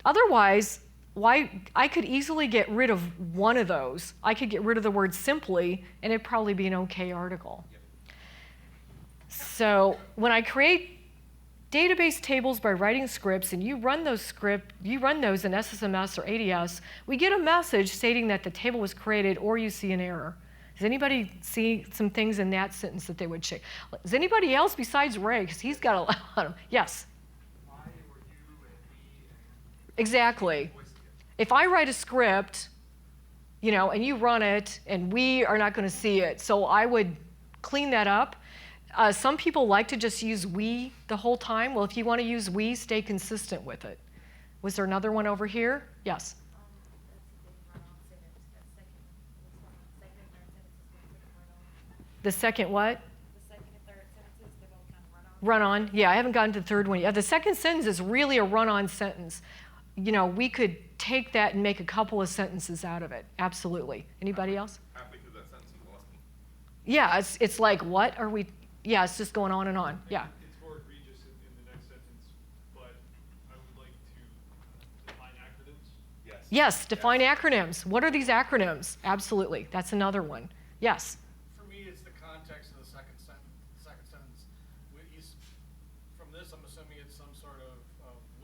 Otherwise, I could easily get rid of one of those. I could get rid of the word simply, and it'd probably be an okay article. So when I create database tables by writing scripts, and you run those in SSMS or ADS, we get a message stating that the table was created, or you see an error. Does anybody see some things in that sentence that they would check? Does anybody else besides Ray? Because he's got a lot of them. Yes. Why were you and me and Exactly. voice again? If I write a script, you know, and you run it, and we are not going to see it, so I would clean that up. Some people like to just use we the whole time. Well, if you want to use we, stay consistent with it. Was there another one over here? Yes. The second what? The second and third sentences, they both kind of run on. Run on. Yeah, I haven't gotten to the third one yet. The second sentence is really a run-on sentence. You know, we could take that and make a couple of sentences out of it. Absolutely. Anybody else? Halfway through that sentence, you lost me. Yeah, it's like, what are we? Yeah, it's just going on and on. Yeah. It's more egregious in the next sentence, but I would like to define acronyms. Yes. Yes, define acronyms. What are these acronyms? Absolutely. That's another one. Yes. For me, it's the context of the second sentence. From this, I'm assuming it's some sort of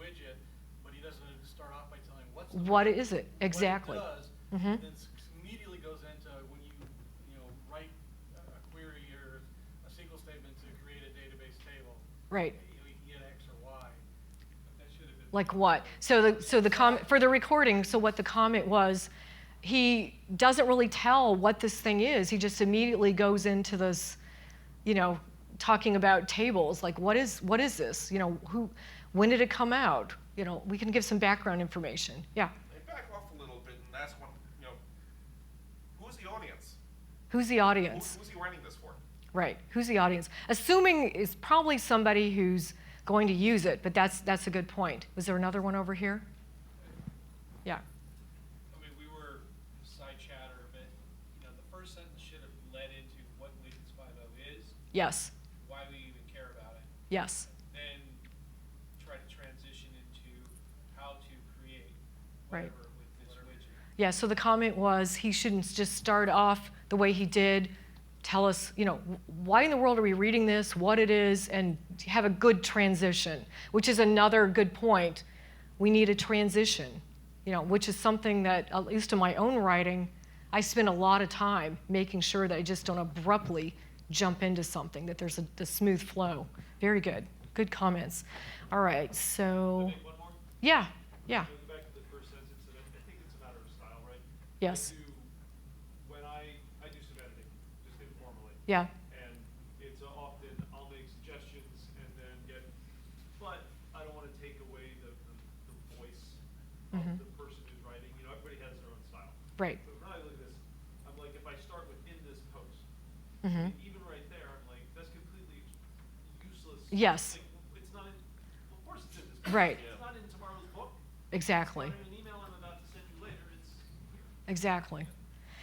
widget, but he doesn't start off by telling what's the What widget, is it? Exactly. What it does, Mhm. and then immediately goes into when you write a query or a SQL statement to create a database table. Right. You can get X or Y. But that should have been. Like what? So the comment for the recording. So what the comment was, he doesn't really tell what this thing is. He just immediately goes into this, you know, talking about tables. Like what is this? You know, when did it come out? You know, we can give some background information. Yeah. I back off a little bit and ask one, who's the audience? Who's the audience? Who's he writing this for? Right. Who's the audience? Assuming it's probably somebody who's going to use it, but that's a good point. Was there another one over here? Yeah. I mean, we were side chatter, but the first sentence should have led into what Widgets 5.0 is, Yes. why we even care about it. Yes. Then try to transition into how to create Right. whatever with this widget. Yeah, so the comment was he shouldn't just start off the way he did, tell us, you know, why in the world are we reading this, what it is, and have a good transition, which is another good point. We need a transition, you know, which is something that, at least in my own writing, I spend a lot of time making sure that I just don't abruptly jump into something, that there's a smooth flow. Very good. Good comments. All right, so, Make one more? yeah. Going back to the first sentence, and I think it's a matter of style, right? Yes. When I do some editing, just informally. Yeah. And it's often, I'll make suggestions and then but I don't want to take away the voice of Mhm. the person who's writing. Everybody has their own style. Right. So when I look at this, I'm like, if I start with in this post, Mhm. even right there, I'm like, that's completely useless. Yes. Like, it's not in, well, of course it's in this post. Right. It's not in tomorrow's book. Exactly. It's not in an email I'm about to send you later. It's here. Exactly.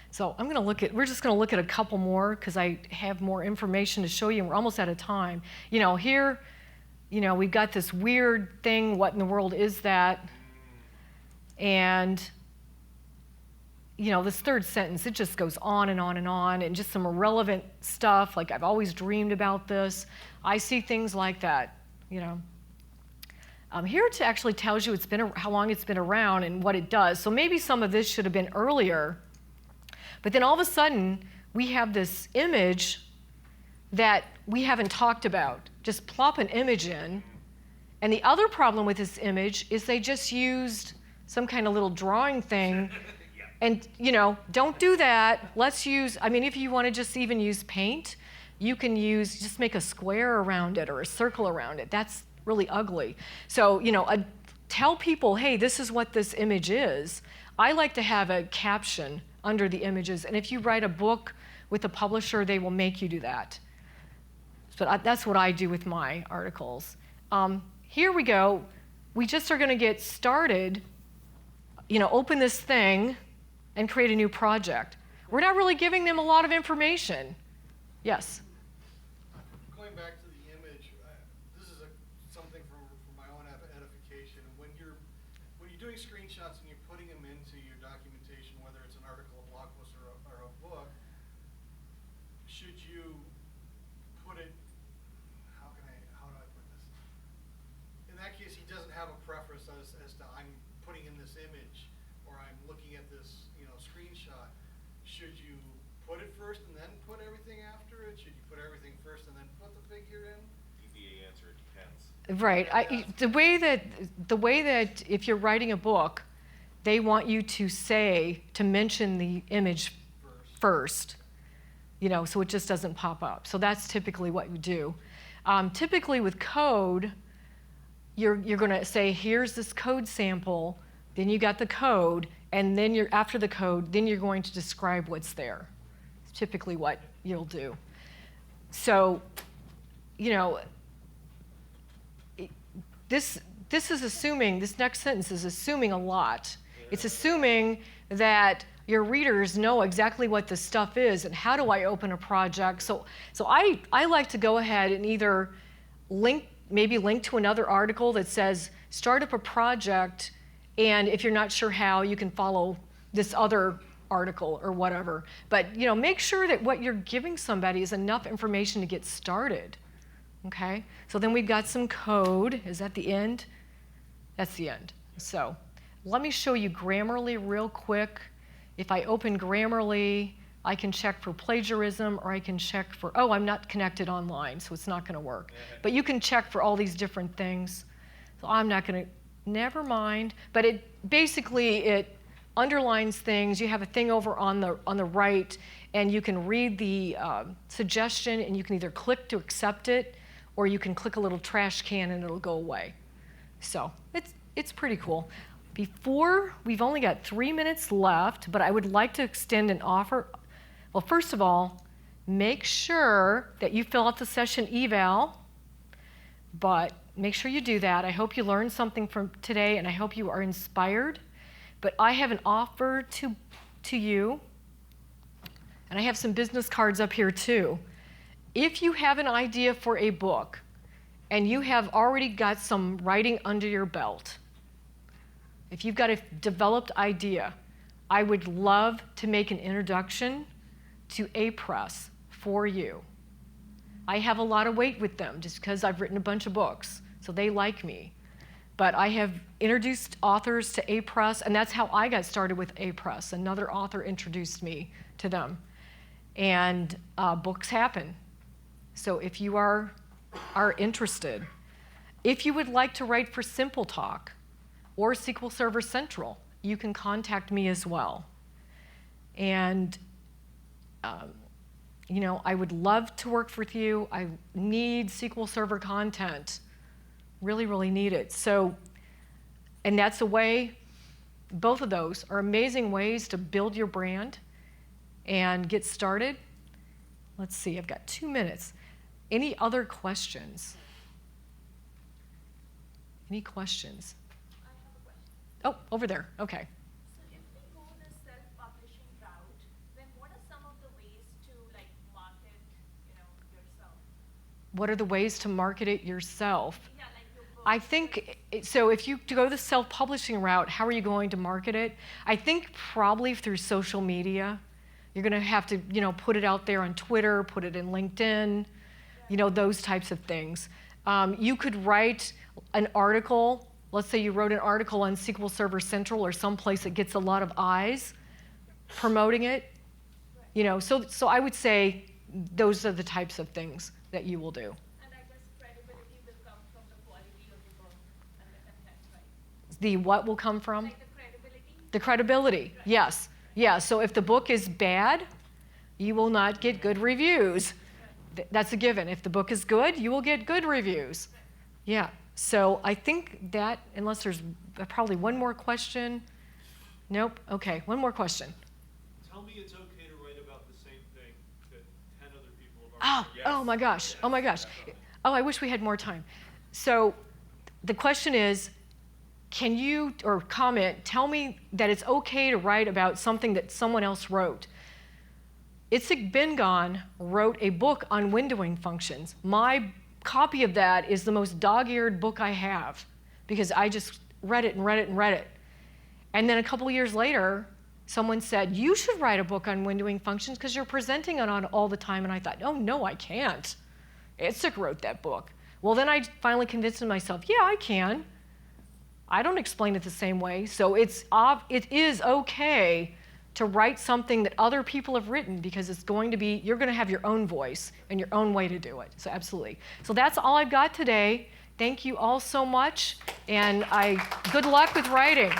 So we're just going to look at a couple more because I have more information to show you, and we're almost out of time. Here, we've got this weird thing, what in the world is that? And, this third sentence, it just goes on and on and on, and just some irrelevant stuff, like I've always dreamed about this. I see things like that, Here it actually tells you how long it's been around and what it does. So maybe some of this should have been earlier. But then all of a sudden, we have this image that we haven't talked about. Just plop an image in. And the other problem with this image is they just used some kind of little drawing thing. And, don't do that. Let's use, if you want to just even use paint, you can just make a square around it or a circle around it. That's really ugly. So, tell people, hey, this is what this image is. I like to have a caption under the images. And if you write a book with the publisher, they will make you do that. But that's what I do with my articles. Here we go. We just are going to get started, open this thing and create a new project. We're not really giving them a lot of information. Yes? Going back to the image, this is something for my own edification. When you're doing screenshots and you're putting them into your documentation, whether it's an article, a blog post, or a book, should you put it? How do I put this? In that case, he doesn't have a preference as to I'm putting in this image or I'm looking at this screenshot. Should you put it first and then put everything after it? Should you put everything first and then put the figure in? DBA answer, it depends. Right. The way that if you're writing a book, they want you to mention the image first, so it just doesn't pop up. So that's typically what you do. Typically with code, you're going to say, here's this code sample, then you got the code, and then after the code, then you're going to describe what's there. It's typically what you'll do. So, this is assuming, this next sentence is assuming a lot. It's assuming that your readers know exactly what this stuff is and how do I open a project. So I like to go ahead and either maybe link to another article that says start up a project, and if you're not sure how, you can follow this other article or whatever. But make sure that what you're giving somebody is enough information to get started. Okay? So then we've got some code. Is that the end? That's the end. So let me show you Grammarly real quick. If I open Grammarly, I can check for plagiarism, or I can check for, I'm not connected online, so it's not going to work. But you can check for all these different things. So I'm not going to, never mind. But it underlines things. You have a thing over on the right, and you can read the suggestion, and you can either click to accept it, or you can click a little trash can and it'll go away. So it's pretty cool. We've only got 3 minutes left, but I would like to extend an offer. Well, first of all, make sure that you fill out the session eval, but make sure you do that. I hope you learned something from today, and I hope you are inspired. But I have an offer to you, and I have some business cards up here too. If you have an idea for a book, and you have already got some writing under your belt, if you've got a developed idea, I would love to make an introduction to A-Press for you. I have a lot of weight with them just because I've written a bunch of books, so they like me. But I have introduced authors to A-Press, and that's how I got started with A-Press. Another author introduced me to them. And books happen. So if you are interested, if you would like to write for Simple Talk or SQL Server Central, you can contact me as well. And I would love to work with you. I need SQL Server content. Really, really need it. So, and that's a way, both of those are amazing ways to build your brand and get started. Let's see, I've got 2 minutes. Any other questions? Any questions? I have a question. Oh, over there, okay. So if we go the self-publishing route, then what are some of the ways to market, yourself? What are the ways to market it yourself? Yeah, like your book. I think, so if you go the self-publishing route, how are you going to market it? I think probably through social media. You're going to have to, put it out there on Twitter, put it in LinkedIn, those types of things. You could write an article. Let's say you wrote an article on SQL Server Central or someplace that gets a lot of eyes promoting it. So I would say those are the types of things that you will do. And I guess credibility will come from the quality of the book and the content, right? The what will come from? Like the credibility? The credibility, Right. yes. Yeah, so if the book is bad, you will not get good reviews. That's a given. If the book is good, you will get good reviews. Yeah, so I think that, unless there's probably one more question. Nope, okay, one more question. Tell me it's okay to write about the same thing Oh my gosh. Oh my gosh. Oh, I wish we had more time. So the question is, can you, or comment, tell me that it's okay to write about something that someone else wrote. Itzhak Ben-Ghan wrote a book on windowing functions. My copy of that is the most dog-eared book I have because I just read it and read it and read it. And then a couple years later, someone said, you should write a book on windowing functions because you're presenting it on all the time. And I thought, oh, no, I can't. Itzhak wrote that book. Well, then I finally convinced myself, yeah, I can. I don't explain it the same way. So it is okay to write something that other people have written because it's going to be, you're going to have your own voice and your own way to do it. So absolutely. So that's all I've got today. Thank you all so much, and good luck with writing.